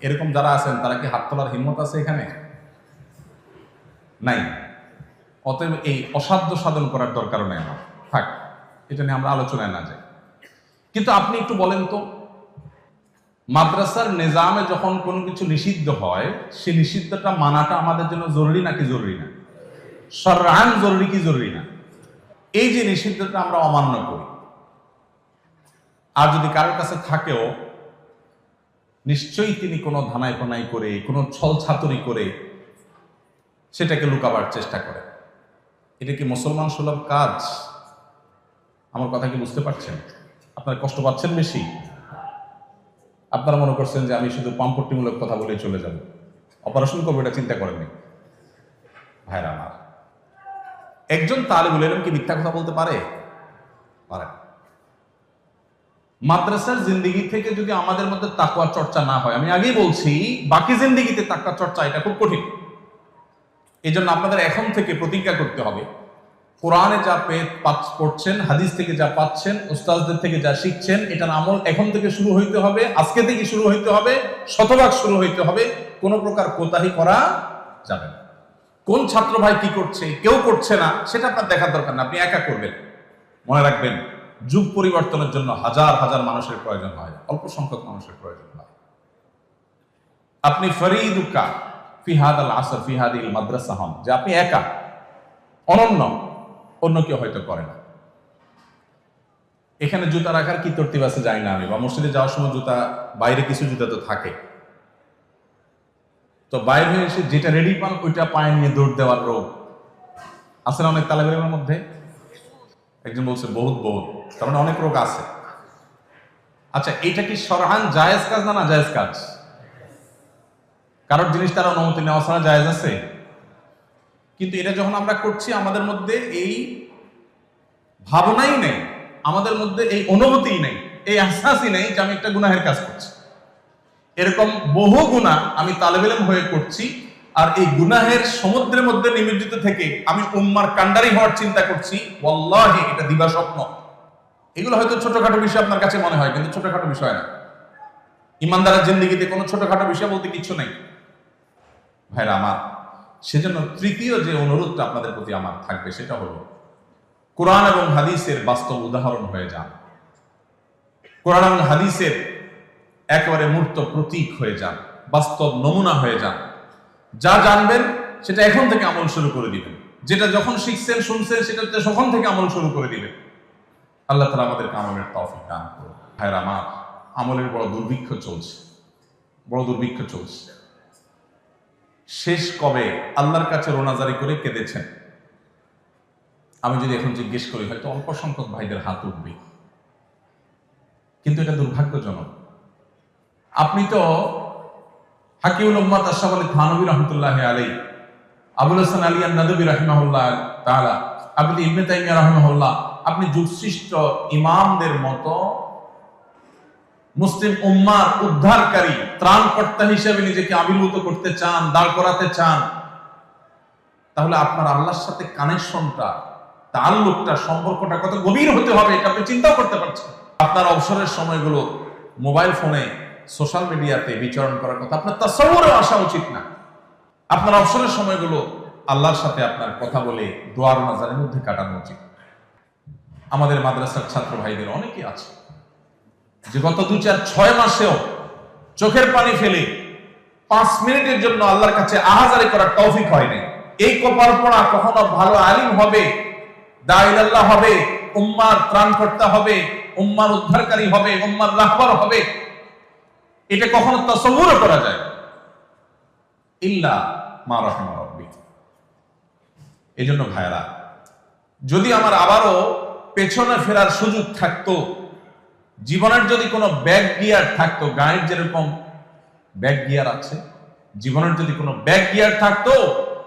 A: এরকম যারা আছেন তারা কি হাত তোলার হিম্মত আছে এখানে? নাই। অতএব এই অসাধ্য সাধন করার দরকার নেই আমার, থাক, এটা নিয়ে আমরা আলোচনায় না যাই। কিন্তু আপনি একটু বলেন তো, মাদ্রাসার নিজামে যখন কোনো কিছু নিষিদ্ধ হয়, সেই নিষিদ্ধটা মানাটা আমাদের জন্য জরুরি নাকি জরুরি না? শরআন জরুরি কি জরুরি না? এই যে নিষিদ্ধটা আমরা অমান্য করি, আর যদি কারোর কাছে থাকেও, নিশ্চয়ই তিনি কোনো ধানাই পানাই করে, কোনো ছল ছাতুরি করে সেটাকে লুকাবার চেষ্টা করে। এটা কি মুসলমান সুলভ কাজ? আমার কথা কি বুঝতে পারছেন? আপনারা কষ্ট পাচ্ছেন বেশি? আপনারা মনে করছেন যে আমি শুধু পাম্পট্টিমূলক কথা বলে চলে যাব, অপারেশন করবো, এটা চিন্তা করেননি। ভাইরা আমার, একজন তালিবুল ইলম কি মিথ্যা কথা বলতে পারে? পারে। মাদ্রাসার জিন্দেগি থেকে যদি আমাদের মধ্যে তাকওয়ার চর্চা না হয়, আমি আগেই বলছি, বাকি জিন্দেগিতে তাকওয়ার চর্চা এটা খুব কঠিন। এই জন্য আপনাদের এখন থেকে প্রতিজ্ঞা করতে হবে, কোরআনে যা পড়ছেন, হাদিস থেকে যা পাচ্ছেন, উস্তাদদের থেকে যা শিখছেন, এটার আমল এখন থেকে শুরু হইতে হবে, আজকে থেকে শুরু হইতে হবে, শতভাগ শুরু হইতে হবে। কোনো প্রকার কোতাহি করা যাবে না। কোন ছাত্র ভাই কি করছে, কেউ করছে না, সেটা আপনার দেখার দরকার না, আপনি একা করবেন। মনে রাখবেন, যুগ পরিবর্তনের জন্য হাজার হাজার মানুষের প্রয়োজন হয়, অল্প সংখ্যক মানুষের প্রয়োজন হয়। আপনি ফরিদুকা ফি হাদাল আসর ফি হাদিল মাদ্রাসা হন, যে আপনি একা, অনন্য, অন্য কেউ হয়তো করে না। এখানে জুতা রাখার কি তরতিব আছে জানি না আমি, বা মসজিদে যাওয়ার সময় জুতা, বাইরে কিছু জুতা তো থাকে, তো বাইরে এসে যেটা রেডি পান ওইটা পায়ে নিয়ে দৌড় দেওয়ার রোগ আছে না অনেক তালেবের মধ্যে। একজন বলছে বহুত বহুত, তার মানে অনেক রোগ আছে। আচ্ছা, এটা কি শরআন জায়েজ কাজ না জায়েজ কাজ? কারোর জিনিস তার অনুমতি নেওয়া ছাড়া জায়েজ আছে? কিন্তু এটা যখন আমরা করছি, আমাদের মধ্যে এই ভাবনাই নেই আমাদের মধ্যে এই অনুভূতিই নেই, এই আহসাসই নেই যে আমি একটা গুনাহের কাজ করছি। এরকম বহু গুনাহ আমি তালেব ইলম হয়ে করছি, আর এই গুনাহের সমুদ্রের মধ্যে নিমজ্জিত থেকে আমি উম্মার কান্ডারি হওয়ার চিন্তা করছি। ওয়াল্লাহি এটা দিবা স্বপ্ন। এগুলো হয়তো ছোটখাটো বিষয় আপনার কাছে মনে হয়, কিন্তু ছোটখাটো বিষয় না। ইমানদারের জিন্দেগিতে কোনো ছোটখাটো বিষয় বলতে কিছু নেই ভাইরা আমার। সেজন্য তৃতীয় যে অনুরোধটা আপনাদের প্রতি আমার থাকবে সেটা হলো, কোরআন এবং হাদিসের বাস্তব উদাহরণ হয়ে যান। কোরআন এবং হাদিসের একেবারে মূর্ত প্রতীক হয়ে যান, বাস্তব নমুনা হয়ে যান। যা জানবেন সেটা এখন থেকে আমল শুরু করে দিবেন, যেটা যখন শিখছেন শুনছেন সেটা তখন থেকে আমল শুরু করে দিবেন। আল্লাহ তাআলা আমাদেরকে আমলের তৌফিক দান করুন। ভাইরা আমার, আমলের বড় দুর্ভিক্ষ চলছে, বড় দুর্ভিক্ষ চলছে। শেষ কবে আল্লাহর কাছে রোনাজারি করে কেঁদেছেন? আমি যদি এখন জিজ্ঞেস করি হয়তো অল্প সংখ্যক ভাইদের হাত উঠবে, কিন্তু এটা দুর্ভাগ্যজনক। আপনি তো হাকিউল উম্মাত আশরাফ আলী থানভী রাহমাতুল্লাহি আলাইহি, আবুল হাসান আলী আন-নাদভী রাহিমাহুল্লাহ তাআলা, আপনি ইবনে তাইমিয়া রাহিমাহুল্লাহ, আপনি যুগশ্রেষ্ঠ ইমামদের মতো মুসলিম উম্মার উদ্ধারকারী ত্রাণকর্তা হিসেবে নিজেকে আবির্ভূত করতে চান, দাঁড় করাতে চান। তাহলে আপনার আল্লাহর সাথে কানেকশনটা, তাআল্লুকটা, সম্পর্কটা কত গভীর হতে হবে এটা আপনি চিন্তাও করতে পারছেন। আপনার অবসরের সময়গুলো মোবাইল ফোনে, সোশ্যাল মিডিয়াতে বিচরণ করার কথা আপনার তাসাউরুরেও আসা উচিত না। আপনার অবসরের সময়গুলো আল্লাহর সাথে আপনার কথা বলে দোয়ার নাজারের মধ্যে কাটানো উচিত। আমাদের মাদ্রাসার ছাত্র ভাইদের অনেকেই আছে যে গত 2-4-6 মাসেও চোখের পানি ফেলে 5 মিনিটের জন্য আল্লাহর কাছে আহাজারি করার তৌফিক হয়নি। এই কপাল পড়া কখনো ভালো আলিম হবে, দাঈ আল্লাহ হবে, উম্মার ত্রাণকর্তা হবে, উম্মার উদ্ধারকারী হবে, উম্মার রাহবার হবে, এটা কখনো তাসাউরও করা যায় ইল্লা মা রাহিমা রাব্বি। এজন্য ভাইরা, যদি আমার আবারও পেছনে ফেরার সুযোগ থাকতো, জীবনের যদি কোনো ব্যাক গিয়ার থাকতো, গাড়ির যেরকম ব্যাক গিয়ার আছে, জীবনের যদি কোনো ব্যাক গিয়ার থাকতো,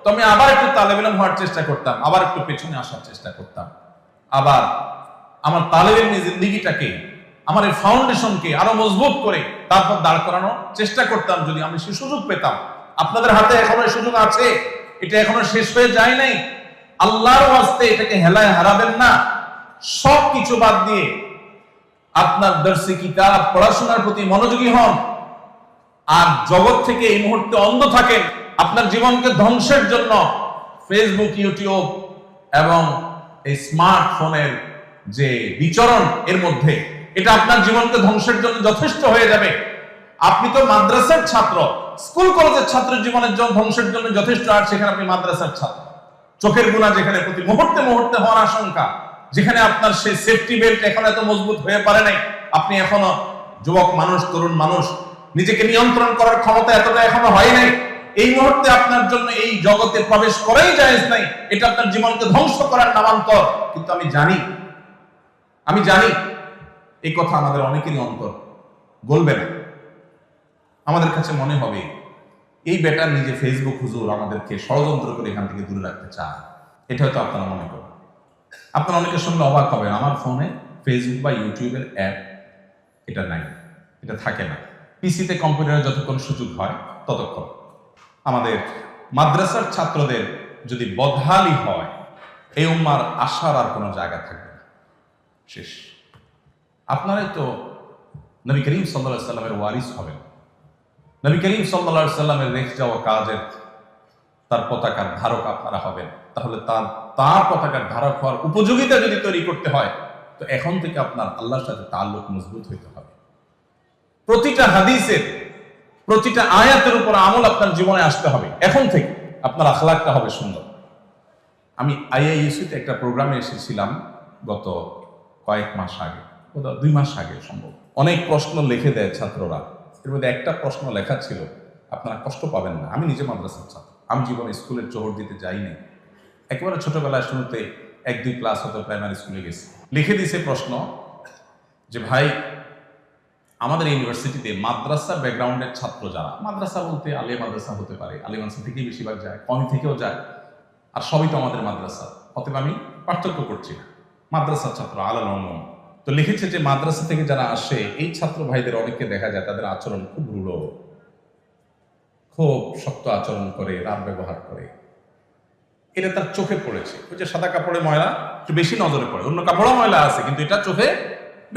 A: তো আমি আবার একটু তালেব ইলম হওয়ার চেষ্টা করতাম, আবার একটু পেছনে আসার চেষ্টা করতাম, আবার আমার তালেব ইলমি জিন্দেগিটাকে, আমার এই ফাউন্ডেশনকে আরো মজবুত করে তারপর দাঁড় করানোর চেষ্টা করতাম যদি আমি সে সুযোগ পেতাম। আপনাদের হাতে এখনো সুযোগ আছে, এটা এখনো শেষ হয়ে যায় নাই। আল্লাহর ওয়াস্তে এটাকে হেলায় হারাবেন না। সব কিছু বাদ দিয়ে আপনার দর্শি কিতাব পড়াশোনার প্রতি মনোযোগী হন, আর জগৎ থেকে এই মুহূর্তে অন্ধ থাকেন। আপনার জীবনকে ধ্বংসের জন্য ফেসবুক, ইউটিউব এবং এই স্মার্টফোনের যে বিচরণ এর মধ্যে, এটা আপনার জীবনকে ধ্বংসের জন্য যথেষ্ট হয়ে যাবে। আপনি তো মাদ্রাসার ছাত্র, স্কুল কলেজের ছাত্র জীবনের জন্য ধ্বংসের জন্য যথেষ্ট, আর সেখানে আপনি মাদ্রাসার ছাত্র। চোখের গুনাহ যেখানে প্রতি মুহূর্তে মুহূর্তে হওয়ার আশঙ্কা, যেখানে আপনার সেই সেফটি বেল্ট এখন এত মজবুত হয়ে পারে নাই, আপনি এখনো যুবক মানুষ, তরুণ মানুষ, নিজেকে নিয়ন্ত্রণ করার ক্ষমতা এতটা এখনো হয় নাই, এই মুহূর্তে আপনার জন্য এই জগতে প্রবেশ করাই জায়েজ নাই। এটা আপনার জীবনকে ধ্বংস করার নামান্তর। কিন্তু আমি জানি এই কথা আমাদের অনেকেরই অন্তর গলবে না। আমাদের কাছে মনে হবে এই বেটা নিজে ফেসবুক হুজুর আমাদেরকে ষড়যন্ত্র করে এখান থেকে দূরে রাখতে চায়। এটা হয়তো আপনারা মনে করেন। আপনারা অনেকের সঙ্গে অবাক হবেন, আমার ফোনে ফেসবুক বা ইউটিউবের অ্যাপ এটা নাই, এটা থাকে না। পিসিতে, কম্পিউটারে যতক্ষণ সুযোগ হয় ততক্ষণ। আমাদের মাদ্রাসার ছাত্রদের যদি বদহালি হয়, এই উম্মার আশার আর কোনো জায়গা থাকবে না, শেষ। আপনারাই তো নবী করিম সাল্লাল্লাহু আলাইহি সাল্লামের ওয়ারিস হবেন। নবী করিম সাল্লাল্লাহু আলাইহি সাল্লামের রেখে যাওয়া কাজের তার পতাকার ধারক আপনারা হবেন। তাহলে তার পতাকার ধারক হওয়ার উপযোগিতা যদি তৈরি করতে হয়, তো এখন থেকে আপনার আল্লাহর সাথে তাআল্লুক মজবুত হইতে হবে। প্রতিটা হাদিসের, প্রতিটা আয়াতের উপর আমল আপনার জীবনে আসতে হবে। এখন থেকে আপনার আখলাকটা হবে সুন্দর। আমি আইআইএসিতে একটা প্রোগ্রামে এসেছিলাম গত কয়েক মাস আগে, 2 মাস আগে সম্ভব। অনেক প্রশ্ন লিখে দেয় ছাত্ররা, এর মধ্যে একটা প্রশ্ন লেখা ছিল, আপনারা কষ্ট পাবেন না, আমি নিজে মাদ্রাসার ছাত্র, আমি জীবনে স্কুলের চোহর দিতে যাইনি, একেবারে ছোটবেলায় শুরুতে 1-2 ক্লাস হতো, প্রাইমারি স্কুলে গেছি। লিখে দিয়েছে প্রশ্ন যে ভাই, আমাদের ইউনিভার্সিটিতে মাদ্রাসা ব্যাকগ্রাউন্ডের ছাত্র যারা, মাদ্রাসা বলতে আলিয়া মাদ্রাসা হতে পারে, আলিয়া মাদ্রাসা থেকেই বেশিরভাগ যায়, কমি থেকেও যায়, আর সবই তো আমাদের মাদ্রাসা, অতএব আমি পার্থক্য করছি না। মাদ্রাসার ছাত্র আলাল উলুম, তো লিখেছে যে মাদ্রাসা থেকে যারা আসে এই ছাত্র ভাইদের অনেককে দেখা যায় তাদের আচরণ খুব রূঢ়, খুব শক্ত আচরণ করে, রাত ব্যবহার করে। এটা তার চোখে পড়েছে। ওই যে সাদা কাপড়ে ময়লা একটু বেশি নজরে পড়ে, অন্য কাপড়ও ময়লা আছে কিন্তু এটা চোখে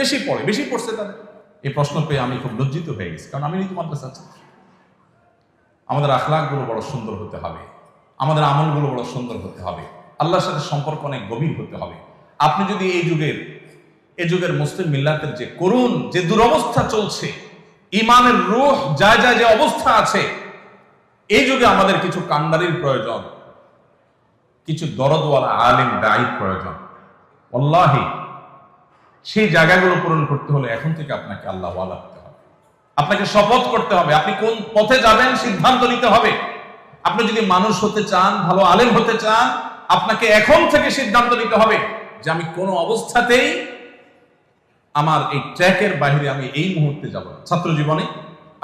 A: বেশি পড়ে, বেশি পড়ছে তাদের। এই প্রশ্ন পেয়ে আমি খুব লজ্জিত হয়ে গেছি, কারণ আমি নিজে মাদ্রাসা ছাত্র। আমাদের আখলাকগুলো বড় সুন্দর হতে হবে, আমাদের আমলগুলো বড় সুন্দর হতে হবে, আল্লাহর সাথে সম্পর্ক অনেক গভীর হতে হবে। আপনি যদি এই যুগের মুসলিম মিল্লাতের যে করুণ যে দুরবস্থা চলছে, ইমানের রূহ যায় যে অবস্থা আছে, এই যুগে আমাদের কিছু কান্ডারির প্রয়োজন, কিছু দরদওয়ালা আলেম দায়ীর প্রয়োজন। আল্লাহি সেই জায়গাগুলো পূরণ করতে হলে এখন থেকে আপনাকে আল্লাহ ওয়ালা হতে হবে, আপনাকে শপথ করতে হবে, আপনি কোন পথে যাবেন সিদ্ধান্ত নিতে হবে। আপনি যদি মানুষ হতে চান, ভালো আলেম হতে চান, আপনাকে এখন থেকে সিদ্ধান্ত নিতে হবে যে আমি কোন অবস্থাতেই আমার এই ট্র্যাকের বাইরে আমি এই মুহূর্তে যাব না। ছাত্র জীবনে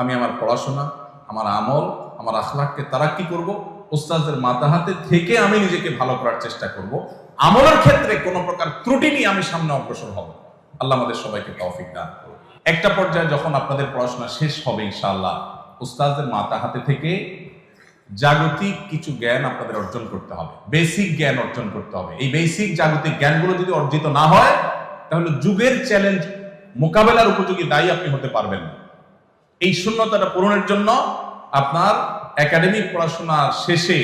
A: আমি আমার পড়াশোনা, আমার আমল, আমার আখলাককে তারাক্কি করব, উস্তাদদের মাথা হাতে থেকে আমি নিজেকে ভালো করার চেষ্টা করব। আমলের ক্ষেত্রে কোনো প্রকার ত্রুটি নিয়ে আমি সামনে অগ্রসর হব। আল্লাহ আমাদের সবাইকে তৌফিক দান করুন। একটা পর্যায়ে যখন আপনাদের পড়াশোনা শেষ হবে ইনশাআল্লাহ, উস্তাদদের মাথা হাতে থেকে জাগতিক কিছু জ্ঞান আপনাদের অর্জন করতে হবে, বেসিক জ্ঞান অর্জন করতে হবে। এই বেসিক জাগতিক জ্ঞানগুলো যদি অর্জিত না হয়, তাহলে যুগের চ্যালেঞ্জ মোকাবেলার উপযোগী দায়ী আপনি হতে পারবেন না। এই শূন্যতাটা পূরণের জন্য আপনার একাডেমিক পড়াশোনার শেষে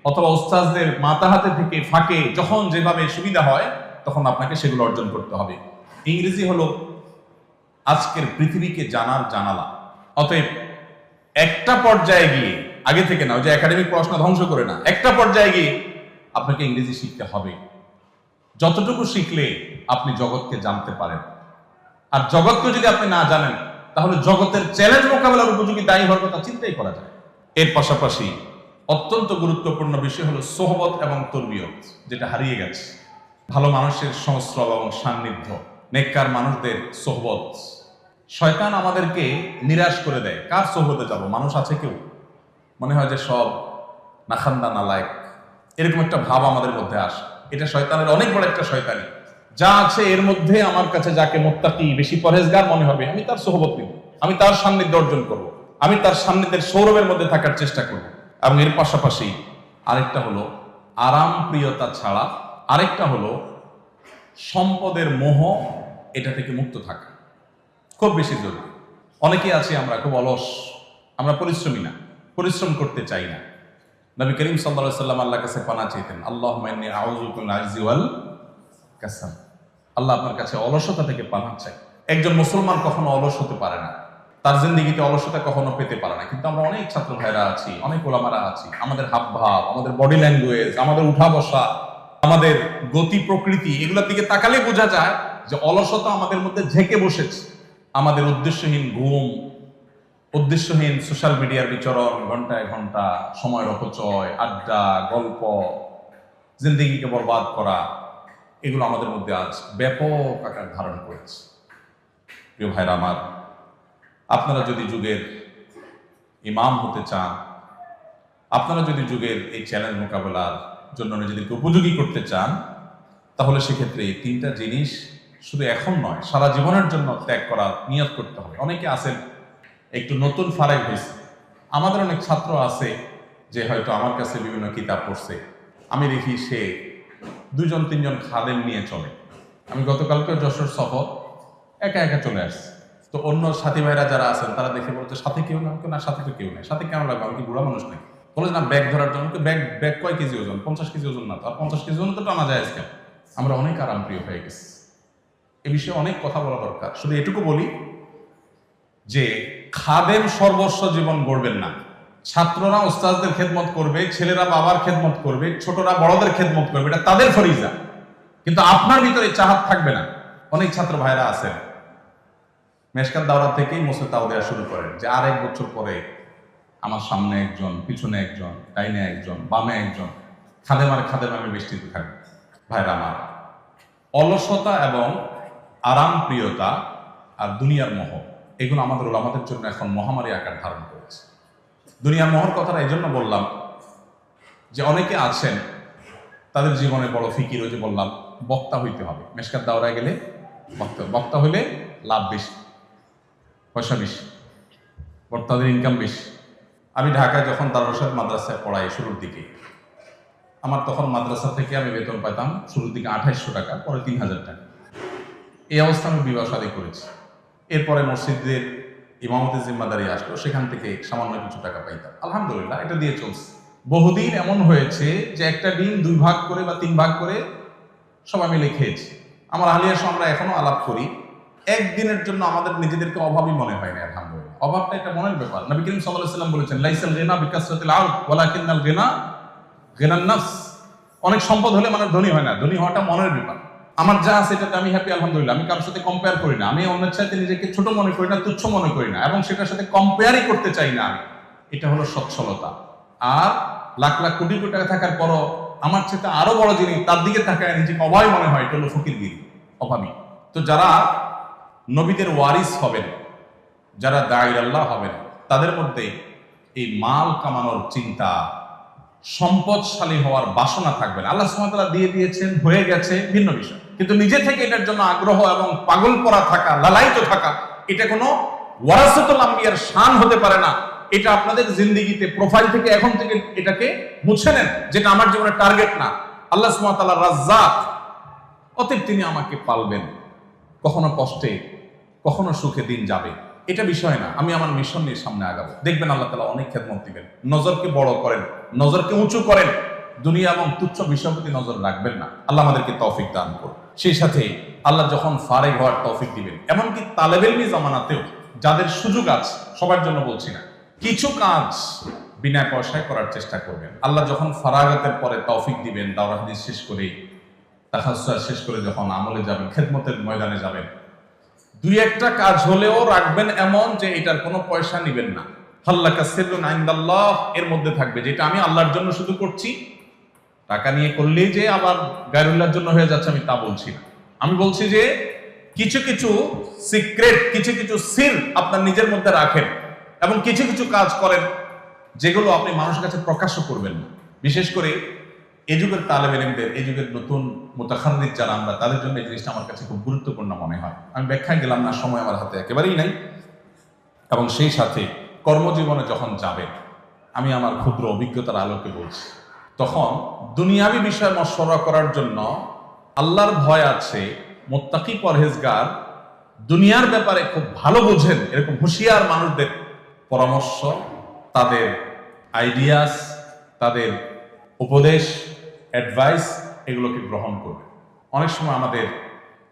A: অথবা উস্তাদদের মাথা হাতে থেকে ফাঁকে যখন যেভাবে সুবিধা হয় তখন আপনাকে সেগুলো অর্জন করতে হবে। ইংরেজি হলো আজকের পৃথিবীকে জানার জানালা। অতএব একটা পর্যায়ে গিয়ে, আগে থেকে না, ওই যে একাডেমিক পড়াশোনা ধ্বংস করে না, একটা পর্যায়ে গিয়ে আপনাকে ইংরেজি শিখতে হবে। যতটুকু শিখলে আপনি জগৎকে জানতে পারেন, আর জগৎকে যদি আপনি না জানেন তাহলে জগতের চ্যালেঞ্জ মোকাবেলার উপযোগী দায়ী হওয়ার কথা চিন্তাই করা যায়। এর পাশাপাশি অত্যন্ত গুরুত্বপূর্ণ বিষয় হলো সোহবত এবং তরবিয়ত, যেটা হারিয়ে গেছে। ভালো মানুষের সংস্রব এবং সান্নিধ্য, নেককার মানুষদের সোহবত। শয়তান আমাদেরকে নিরাশ করে দেয়। কার সোহবতে যাব? মানুষ আছে কেউ? মনে হয় যে সব নাখান্দা নালায়েক, এরকম একটা ভাব আমাদের মধ্যে আসে। এটা শয়তানের অনেক বড় একটা শয়তানি। যা আছে এর মধ্যে আমার কাছে যাকে মুত্তাকি, বেশি পরহেজগার মনে হবে, আমি তার সোহবত নিব, আমি তার সান্নিধ্য অর্জন করব, আমি তার সান্নিধ্যের সৌরভের মধ্যে থাকার চেষ্টা করব। এবং এর পাশাপাশি আরেকটা হলো আরাম প্রিয়তা ছাড়া আরেকটা হলো সম্পদের মোহ, এটা থেকে মুক্ত থাকা খুব বেশি জরুরি। অনেকেই আছি আমরা খুব অলস, আমরা পরিশ্রমী না, পরিশ্রম করতে চাই না। নবী করিম সাল্লাল্লাহু আলাইহি ওয়াসাল্লাম আল্লাহর কাছে পানা চাইতেন, আল্লাহুম্মা ইন্নী আউযু বিকা মিনাল আজজি ওয়াল কাসাল। আল্লাহ আপনার কাছে অলসতা থেকে পানা চাই। একজন মুসলমান কখনো অলস হতে পারে না, তার জিন্দেগিতে অলসতা কখনো পেতে পারে না। কিন্তু আমরা অনেক ছাত্র ভাইরা আছি, অনেক ওলামারা আছি, আমাদের হাবভাব, আমাদের বডি ল্যাঙ্গুয়েজ, আমাদের উঠা বসা, আমাদের গতি প্রকৃতি, এগুলোর দিকে তাকালে বোঝা যায় যে অলসতা আমাদের মধ্যে ঝেঁকে বসেছে। আমাদের উদ্দেশ্যহীন ঘুম, উদ্দেশ্যহীন সোশ্যাল মিডিয়ার বিচরণ, ঘন্টায় ঘন্টা সময়ের অপচয়, আড্ডা, গল্প, জিন্দেগিকে বরবাদ করা, এগুলো আমাদের মধ্যে আজ ব্যাপক আকার ধারণ করেছে। প্রিয় ভাইরা আমার, আপনারা যদি যুগের ইমাম হতে চান, আপনারা যদি যুগের এই চ্যালেঞ্জ মোকাবেলার জন্য নিজেদেরকে উপযোগী করতে চান, তাহলে সেক্ষেত্রে এই তিনটা জিনিস শুধু এখন নয়, সারা জীবনের জন্য ত্যাগ করার নিয়ত করতে হবে। অনেকে আছেন একটু নতুন ফারেক হয়েছে, আমাদের অনেক ছাত্র আছে যে হয়তো আমার কাছে বিভিন্ন কিতাব পড়ছে, আমি দেখি সে 2-3 খাদেম নিয়ে চলে। আমি গতকালকে যশোর সফর একা একা চলে আসছি, তো অন্য সাথী ভাইরা যারা আছেন তারা দেখে বলছে সাথে কেউ না, সাথে তো কেউ নেই। সাথে কেন লাগবে? আমি কি বুড়া মানুষ নাকি? বলে না ব্যাগ ধরার জন্য। ব্যাগ কয় কেজি ওজন? 50 কেজি ওজন না তো, আর 50 কেজি ওজন তো টানা যায় আজকে। আমরা অনেক আরামপ্রিয় হয়ে গেছি, এ বিষয়ে অনেক কথা বলা দরকার। শুধু এটুকু বলি যে খাদেম সর্বস্ব জীবন গড়বেন না। ছাত্ররা উস্তাদদের খেদমত করবে, ছেলেরা বাবার খেদমত করবে, ছোটরা বড়দের খেদমত করবে, এটা তাদের ফরিজা। কিন্তু আপনার ভিতরে চাহাত থাকবে না। অনেক ছাত্র ভাইরা আছেন মেশকাত দাওরা থেকেই মুসতাও দেওয়া শুরু করেন যে আর 1 বছর পরে আমার সামনে একজন, পিছনে একজন, ডাইনে একজন, বামে একজন, খাদেম আমি বেষ্টিত থাকবে। ভাইরা আমার, অলসতা এবং আরাম প্রিয়তা আর দুনিয়ার মোহ, এগুলো আমাদের ওলামাদের জন্য এখন মহামারী আকার ধারণ করেছে। দুনিয়ার মোহর কথাটা এই জন্য বললাম যে অনেকে আছেন তাদের জীবনে বড় ফিকির, ওই যে বললাম বক্তা হইতে হবে। মেশকাত দাওরায় গেলে বক্তা হলে লাভ বেশি, পয়সা বেশি, বক্তাদের ইনকাম বেশি। আমি ঢাকায় যখন দারুসাদ মাদ্রাসায় পড়াই শুরুর দিকে, আমার তখন মাদ্রাসা থেকে আমি বেতন পাইতাম শুরুর দিকে 2800 টাকা, পরে 3000 টাকা। এই অবস্থা আমি বিবাহ শাদী করেছি। এরপরে মসজিদের ইমামতের জিম্মাদারি আসলো, সেখান থেকে সামান্য কিছু টাকা পাইতাম। আলহামদুলিল্লাহ, এটা দিয়ে চলছে। বহুদিন এমন হয়েছে যে একটা ডিম 2 ভাগ করে বা 3 ভাগ করে সবাই মিলে খেয়েছি। আমার আলিয়ার সঙ্গে আমরা এখনো আলাপ করি। একদিনের জন্য আমাদের নিজেদেরকে অভাবী মনে হয় না। আলহামদুলিল্লাহ, অভাবটা একটা মনের ব্যাপার। নবী করিম সাল্লাল্লাহু আলাইহি ওয়াসাল্লাম বলেছেন, লাইসাল গিনা বিকাসরাতিল আরদ ওয়ালাকিন্নাল গিনা গিনান নাফস। অনেক সম্পদ হলে মানুষ ধনী হয় না, ধনী হওয়াটা মনের ব্যাপার। আমার যা আছে এটাতে আমি হ্যাপি, আলহামদুলিল্লাহ। আমি কারোর সাথে কম্পেয়ার করি না, আমি অন্যের সাথে নিজেকে ছোট মনে করি না, তুচ্ছ মনে করি না, এবং সেটার সাথে কম্পেয়ারই করতে চাই না আমি। এটা হলো সচ্ছলতা। আর লাখ লাখ কোটি কোটি টাকা থাকার পরও আমার চেয়ে আরো বড় যিনি, তার দিকে তাকায় নিজেকে অভাবী মনে হয়, এটা হলো ফকিরগিরি, অভাবী। তো যারা নবীদের ওয়ারিস হবেন, যারা দাঈর আল্লাহ হবেন, তাদের মধ্যে এই মাল কামানোর চিন্তা, সম্পদশালী হওয়ার বাসনা থাকবে না। আল্লাহ সুবহানাহু ওয়া তাআলা দিয়ে দিয়েছেন, হয়ে গেছে, ভিন্ন বিষয়। কিন্তু নিজে থেকে এটার জন্য আগ্রহ এবং পাগল করা থাকা, লালায়িত থাকা, এটা কোনো ওয়ারাসাতুল আম্বিয়ার শান হতে পারে না। এটা আপনাদের জিন্দেগিতে প্রোফাইল থেকে এখন থেকে এটাকে মুছে নেন, যেটা আমার জীবনের টার্গেট না। আল্লাহ সুবহানাহু ওয়া তাআলা রাজ্জাক, অতএব তিনি আমাকে পালবেন, কখনো কষ্টে কখনো সুখে দিন যাবে, এটা বিষয় না। আমি আমার মিশন নিয়ে সামনে আগাবো, দেখবেন আল্লাহ তাআলা অনেক খেদমত দিবেন। নজরকে বড় করেন, নজরকে উঁচু করেন, দুনিয়া এবং তুচ্ছ বিষয়ের প্রতি নজর রাখবেন না। আল্লাহ আমাদেরকে তৌফিক দান করুন। সেই সাথে আল্লাহ যখন ফারেগ হওয়ার তৌফিক দিবেন, এমনকি তালেবে ইলমি জামানাতেও যাদের সুযোগ আছে, সবার জন্য বলছি না, কিছু কাজ বিনা পয়সায় করার চেষ্টা করবেন। আল্লাহ যখন ফারাগাতের পরে তৌফিক দিবেন, দাওরাহ হাদিস শেষ করে, তাখাসসুস শেষ করে যখন আমলে যাবেন, খেদমতের ময়দানে যাবেন, 2-1টা কাজ হলেও রাখবেন এমন যে এটার কোনো পয়সা নিবেন না। হাল্লাকা সিররুন ইনদাল্লাহ, এর মধ্যে থাকবে যেটা আমি আল্লাহর জন্য শুধু করছি। টাকা নিয়ে করলেই যে আবার গায়রুল্লাহর জন্য হয়ে যাচ্ছে, আমি তা বলছি না। আমি বলছি যে কিছু কিছু সিক্রেট, কিছু কিছু সির আপনার নিজের মধ্যে রাখেন, এবং কিছু কিছু কাজ করেন যেগুলো আপনি মানুষের কাছে প্রকাশ্য করবেন না। বিশেষ করে এই যুগের তালেবে ইলমদের, এই যুগের নতুন মুতাখাররিজ যারা আমরা, তাদের জন্য এই জিনিসটা আমার কাছে খুব গুরুত্বপূর্ণ মনে হয়। আমি ব্যাখ্যায় গেলাম না, সময় আমার হাতে একেবারেই নাই। এবং সেই সাথে কর্মজীবনে যখন যাবেন, আমি আমার ক্ষুদ্র অভিজ্ঞতার আলোকে বলছি, তখন দুনিয়াবি বিষয় মশওয়ারা করার জন্য আল্লাহর ভয় আছে, মুত্তাকি পরহেজগার, দুনিয়ার ব্যাপারে খুব ভালো বোঝেন এরকম হুঁশিয়ার মানুষদের পরামর্শ, তাদের আইডিয়াস, তাদের উপদেশ, অ্যাডভাইস, এগুলোকে গ্রহণ করবে। অনেক সময় আমাদের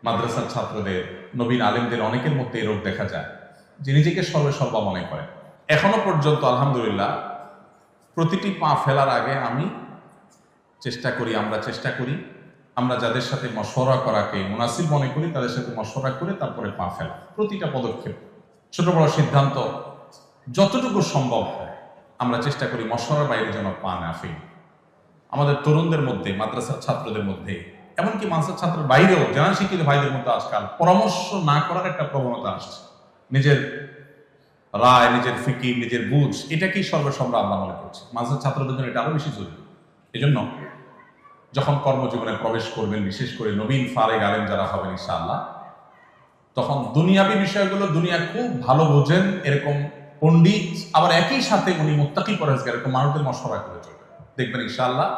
A: মাদ্রাসার ছাত্রদের, নবীন আলেমদের অনেকের মধ্যে এই রোগ দেখা যায় যে নিজেকে সর্বা মনে করে। এখনো পর্যন্ত আলহামদুলিল্লাহ প্রতিটি পা ফেলার আগে আমি আমরা চেষ্টা করি, আমরা যাদের সাথে মশওয়ারা করাকে মুনাসিব মনে করি তাদের সাথে মশওয়ারা করে তারপরে পা ফেলা। প্রতিটা পদক্ষেপ, ছোট বড় সিদ্ধান্ত যতটুকু সম্ভব হয় আমরা চেষ্টা করি মশওয়ারার বাইরে যেন পা না ফেলি। আমাদের তরুণদের মধ্যে, মাদ্রাসার ছাত্রদের মধ্যে, এমনকি মাদ্রাসার ছাত্রের বাইরেও জানা শিক্ষিত ভাইদের মধ্যে আজকাল পরামর্শ না করার একটা প্রবণতা আসছে। নিজের রায়, নিজের ফিকির, নিজের বুঝ, এটাকেই সর্বসম্রা আমরা মনে করছি। মাদ্রাসার ছাত্রদের জন্য এটা আরো বেশি জরুরি। এই জন্য যখন কর্মজীবনে প্রবেশ করবেন, বিশেষ করে নবীন ফারেগ আলেম যারা হবেন ইনশাআল্লাহ, তখন দুনিয়াবী বিষয়গুলো দুনিয়া খুব ভালো বোঝেন এরকম পণ্ডিত, আবার একই সাথে উনি মুত্তাকি পরহেজগার, এরকম মানুষদের মশওয়ারা করে চলবেন। দেখবেন ইনশাআল্লাহ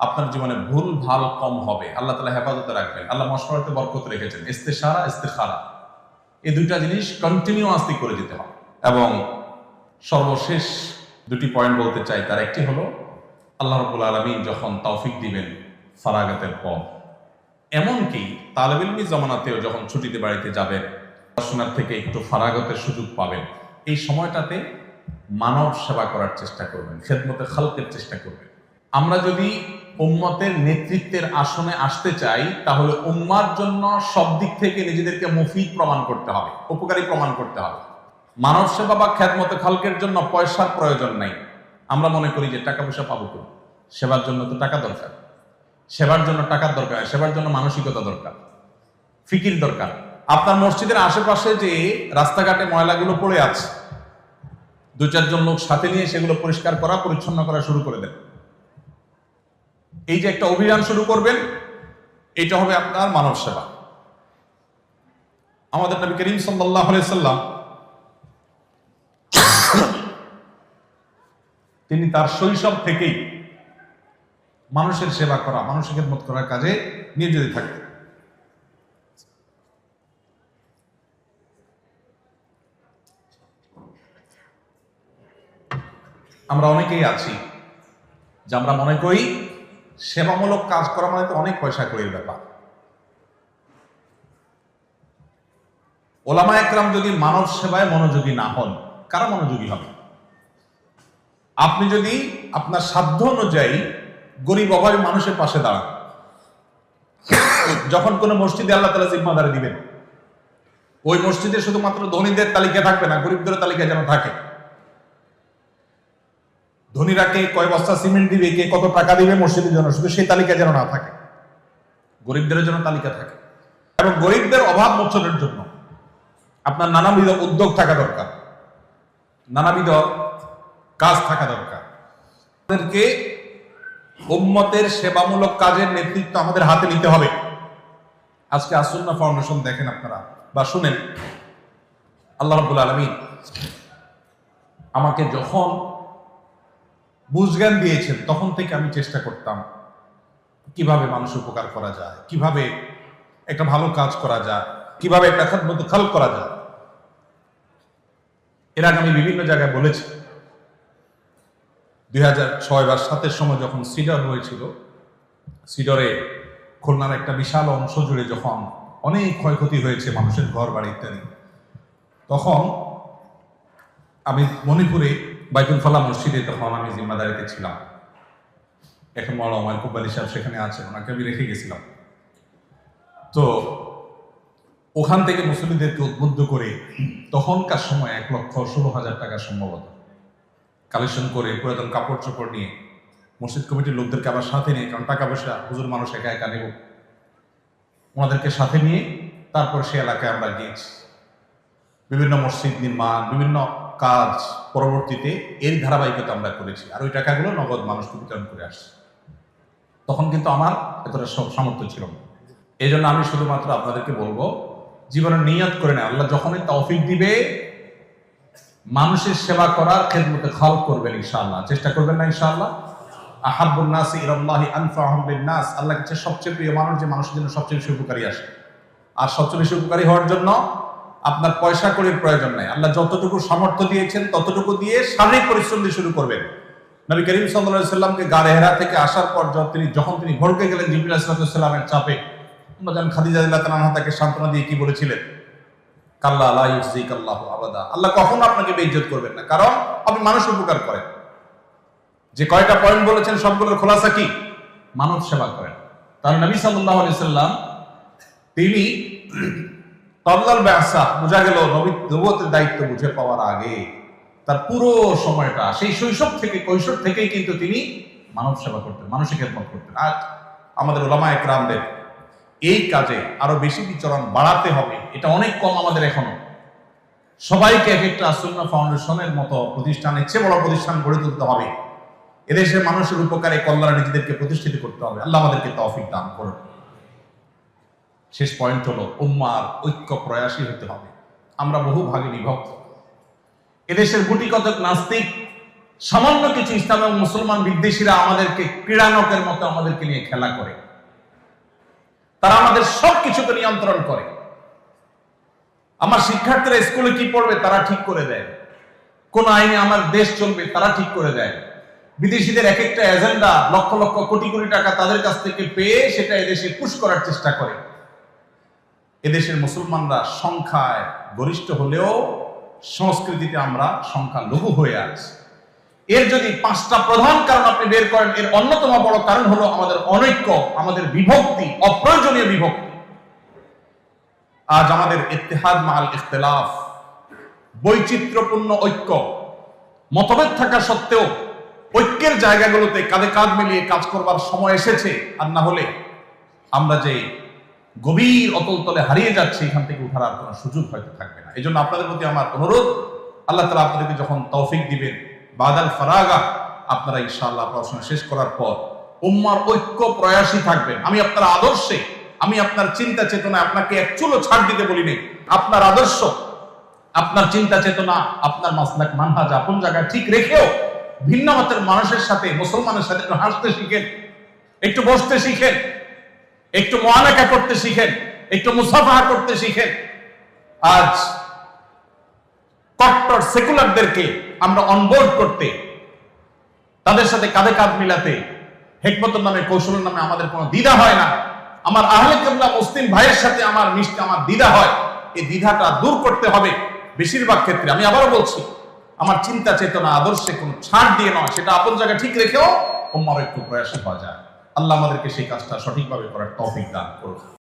A: আপনার জীবনে ভুল ভাল কম হবে, আল্লাহ তাআলা হেফাজতে রাখবেন। আল্লাহ মশওয়ারাতে বরকত রেখেছেন। ইস্তেশারা, ইস্তেখারা, এই দুইটা জিনিস কন্টিনিউয়াসলি করে যেতে হবে। এবং সর্বশেষ 2টি পয়েন্ট বলতে চাই। তার একটি হলো, আল্লাহ রাব্বুল আলামিন যখন তৌফিক দিবেন ফারাগাতের পর, এমনকি তালেবে ইলমি জামানাতেও যখন ছুটিতে বাড়িতে যাবেন, পড়াশোনার থেকে একটু ফারাগতের সুযোগ পাবেন, এই সময়টাতে মানব সেবা করার চেষ্টা করবেন, খেদমতে খালকের চেষ্টা করবেন। আমরা যদি উম্মতের নেতৃত্বের আসনে আসতে চাই, তাহলে উম্মার জন্য সব দিক থেকে নিজেদেরকে মুফিদ প্রমাণ করতে হবে, উপকারী প্রমাণ করতে হবে। মানব সেবা বা খেদমতে খালকের জন্য পয়সার প্রয়োজন নাই। আমরা মনে করি যে টাকা পয়সা পাবো কই? সেবার জন্য তো টাকা দরকার, সেবার জন্য টাকার দরকার, সেবার জন্য মানসিকতা দরকার, ফিকির দরকার। আপনার মসজিদের আশেপাশে যে রাস্তাঘাটে ময়লাগুলো পড়ে আছে, 2-4 জন লোক সাথে নিয়ে সেগুলো পরিষ্কার করা, পরিচ্ছন্ন করা শুরু করে দেন। এই যে একটা অভিযান শুরু করবেন, এটা হবে আপনার মানব সেবা। আমাদের নবী করিম সাল্লাল্লাহু আলাইহি সাল্লাম তিনি তার শৈশব থেকেই মানুষের সেবা করা, মানুষের খেদমত করার কাজে নিয়োজিত থাকতেন। আমরা অনেকেই আছি যে আমরা মনে করি সেবামূলক কাজ করা মানে তো অনেক পয়সা করির ব্যাপার। ওলামা একরাম যদি মানব সেবায় মনোযোগী না হন, কারা মনোযোগী হবে? আপনি যদি আপনার সাধ্য অনুযায়ী গরিব অভাবী মানুষের পাশে দাঁড়ান, যখন কোনো মসজিদে আল্লাহ তাআলা জিম্মাদারি দিবেন, ওই মসজিদে শুধুমাত্র ধনীদের তালিকা থাকবে না, গরিবদের তালিকা যেন থাকে। ধনীরা কে কয় বস্তা সিমেন্ট দিবে, কে কত টাকা দিবে মসজিদের জন্য, শুধু সেই তালিকা যেন না থাকে, গরিবদের জন্য তালিকা থাকে। এবং গরিবদের অভাব মোচনের জন্য আপনার নানাবিধ উদ্যোগ থাকা দরকার, নানাবিধ কাজ থাকা দরকার। আমাদেরকে উম্মতের সেবামূলক কাজের নেতৃত্ব আমাদের হাতে নিতে হবে। আজকে আসুন্নাহ ফাউন্ডেশন দেখেন আপনারা বা শুনেন, আল্লাহ রাব্বুল আলামিন আমাকে যখন বুঝজ্ঞান দিয়েছেন তখন থেকে আমি চেষ্টা করতাম কিভাবে মানুষ উপকার করা যায়, কিভাবে একটা ভালো কাজ করা যায়, কিভাবে একটা খেদমত খালক করা যায়। এর আগে আমি বিভিন্ন জায়গায় বলেছি, 2006 বা 2007 সময় যখন সিডর হয়েছিল, সিডরে খুলনার একটা বিশাল অংশ জুড়ে যখন অনেক ক্ষয়ক্ষতি হয়েছে, মানুষের ঘর বাড়ি ইত্যাদি, তখন আমি মণিপুরে বাইতুল ফালাহ মসজিদে তখন আমি জিম্মাদারিতে ছিলাম। এখন মাওলানা মাহবুব আলী সাহেব সেখানে আছেন, ওনাকে আমি রেখে গেছিলাম। তো ওখান থেকে মুসলিমদেরকে উদ্বুদ্ধ করে তখনকার সময় 1,16,000 টাকা সম্ভবত কালেকশন করে পুরাতন কাপড় চোপড় নিয়ে মসজিদ কমিটির লোকদেরকে আবার সাথে নিয়ে, কারণ টাকা পয়সা হুজুর মানুষ একা একা নেব, ওনাদেরকে সাথে নিয়ে তারপর সে এলাকায় আমরা গিয়েছি। বিভিন্ন মসজিদ নির্মাণ, বিভিন্ন কাজ পরবর্তীতে এর ধারাবাহিকতা আমরা করেছি। আর ওই টাকাগুলো নগদ মানুষকে বিতরণ করে আসছি। তখন কিন্তু আমার এতটা সামর্থ্য ছিল না। এই জন্য আমি শুধুমাত্র আপনাদেরকে বলবো, জীবনে নিয়ত করে নেয়, আল্লাহ যখনই তৌফিক দিবে মানুষের সেবা করার খেদমতে খালক করবেন ইনশাআল্লাহ, চেষ্টা করবেন না ইনশাআল্লাহ। আহাব্বুন নাসি ইলাল্লাহি আনফাহুম লিন-নাস, আল্লাহর কাছে সবচেয়ে প্রিয় মানুষ যে মানুষের জন্য সবচেয়ে বেশি উপকারী আসে। আর সবচেয়ে বেশি উপকারী হওয়ার জন্য আপনার পয়সা কড়ির প্রয়োজন নাই। আল্লাহ যতটুকু সামর্থ্য দিয়েছেন ততটুকু দিয়ে শারীরিক পরিশ্রম দিয়ে শুরু করবেন। নবী করিম সাল্লাল্লাহু আলাইহি সাল্লামকে গারে হেরা থেকে আসার পর যখন তিনি ভড়কে গেলেন জিবরিল আলাইহিস সালামের চাপে, খাদিজা রাদিয়াল্লাহু তাআলা তাকে সান্ত্বনা দিয়ে কি বলেছিলেন? কাল্লা লা ইউযিকাল্লাহু আবাদা, আল্লাহ কখনো আপনাকে বেইজ্জত করবেন না, কারণ আপনি মানুষ উপকার করেন। যে কয়টা পয়েন্ট বলেছেন সবগুলোর খোলাসা কি? মানব সেবা করেন। তার নবী সাল্লাল্লাহু আলাইহি সাল্লাম তিনি তাবলাল বাসা বোঝা গেল নবুয়তের দায়িত্ব বুঝে পাওয়ার আগে তার পুরো সময়টা, সেই শৈশব থেকে কৈশোর থেকেই কিন্তু তিনি মানব সেবা করতেন, মানুষের খেদমত করতেন। আর আমাদের উলামা একরামদের এই কাজে আরো বেশি বিচরণ বাড়াতে হবে, এটা অনেক কম আমাদের এখনো। সবাইকে এক একটা আসুন্নাহ ফাউন্ডেশনের মতো প্রতিষ্ঠানের চেয়ে বড় প্রতিষ্ঠান গড়ে তুলতে হবে। এদেশের মানুষের উপকারে কল্যাণে নিজেদেরকে প্রতিষ্ঠিত করতে হবে। আল্লাহ আমাদেরকে তৌফিক দান করুন। শেষ পয়েন্ট হলো, উম্মার ঐক্য প্রয়াসী হতে হবে। আমরা বহু ভাগে বিভক্ত। এদেশের গুটি কতক নাস্তিক, সামান্য কিছু ইসলাম এবং মুসলমান বিদ্বেষীরা আমাদেরকে ক্রীড়ানকের মতো আমাদেরকে নিয়ে খেলা করে। তারা আমাদের সবকিছুকে নিয়ন্ত্রণ করে। আমার শিক্ষার্থীরা স্কুলে কি পড়বে তারা ঠিক করে দেয়, কোন আইনে আমার দেশ চলবে তারা ঠিক করে দেয়। বিদেশিদের এক একটা এজেন্ডা, লক্ষ লক্ষ কোটি কোটি টাকা তাদের কাছ থেকে পেয়ে সেটা এদেশে পুশ করার চেষ্টা করে। এদেশের মুসলমানরা সংখ্যায় গরিষ্ঠ হলেও সংস্কৃতিতে আমরা সংখ্যালঘু হয়ে আছি। এর যদি 5টা প্রধান কারণ আপনি বের করেন, এর অন্যতম বড় কারণ হলো আমাদের অনৈক্য, আমাদের বিভক্তি, অপ্রয়োজনীয় বিভক্তি। আজ আমাদের ইত্তেহাদ মাআল ইখতিলাফ, বৈচিত্র্যপূর্ণ ঐক্য, মতভেদ থাকা সত্ত্বেও ঐক্যের জায়গাগুলোতে কাঁধে কাঁধ মিলিয়ে কাজ করবার সময় এসেছে। আর না হলে আমরা যে গভীর অতল তলে হারিয়ে যাচ্ছে, এখান থেকে উঠার আর কোনো সুযোগ হয়তো থাকবে না। এই জন্য আপনাদের প্রতি আমার অনুরোধ, আল্লাহ তাআলা আপনাদেরকে যখন তৌফিক দিবেন, বাদাল ফারাগা, আপনারা ইনশাআল্লাহ পড়াশোনা শেষ করার পর উম্মার ঐক্য প্রয়াসী থাকবেন। আমি আপনার আদর্শে, আমি আপনার চিন্তা চেতনায় আপনাকে এক চুলো ছাড় দিতে বলি নাই। আপনার আদর্শ, আপনার চিন্তা চেতনা, আপনার মাসলাক মানহাজ আপন জায়গায় ঠিক রেখেও ভিন্ন মতের মানুষের সাথে, মুসলমানের সাথে একটু হাসতে শিখেন, একটু বসতে শিখেন, একটু মুআনাকা করতে শিখেন, একটু মুসাফাহা করতে শিখেন। আজ কট্টর সেকুলারদেরকে আমরা অনবোর্ড করতে, তাদের সাথে কাঁধে কাঁধ মিলাতে হিকমতের নামে, কৌশলের নামে আমাদের কোনো দ্বিধা হয় না। আমার আহলে কিবলা মুসলিম ভাইয়ের সাথে আমার মিশতে আমার দ্বিধা হয়, এই দ্বিধাটা দূর করতে হবে। বেশিরভাগ ক্ষেত্রে আমি আবারও বলছি, আমার চিন্তা চেতনা আদর্শে কোনো ছাড় দিয়ে নয়, সেটা আপন জায়গায় ঠিক রেখেও উম্মাহর একটু প্রয়াসে পাওয়া যায়। আল্লাহ আমাদেরকে সেই কাজটা সঠিকভাবে করার তৌফিক দান করুন।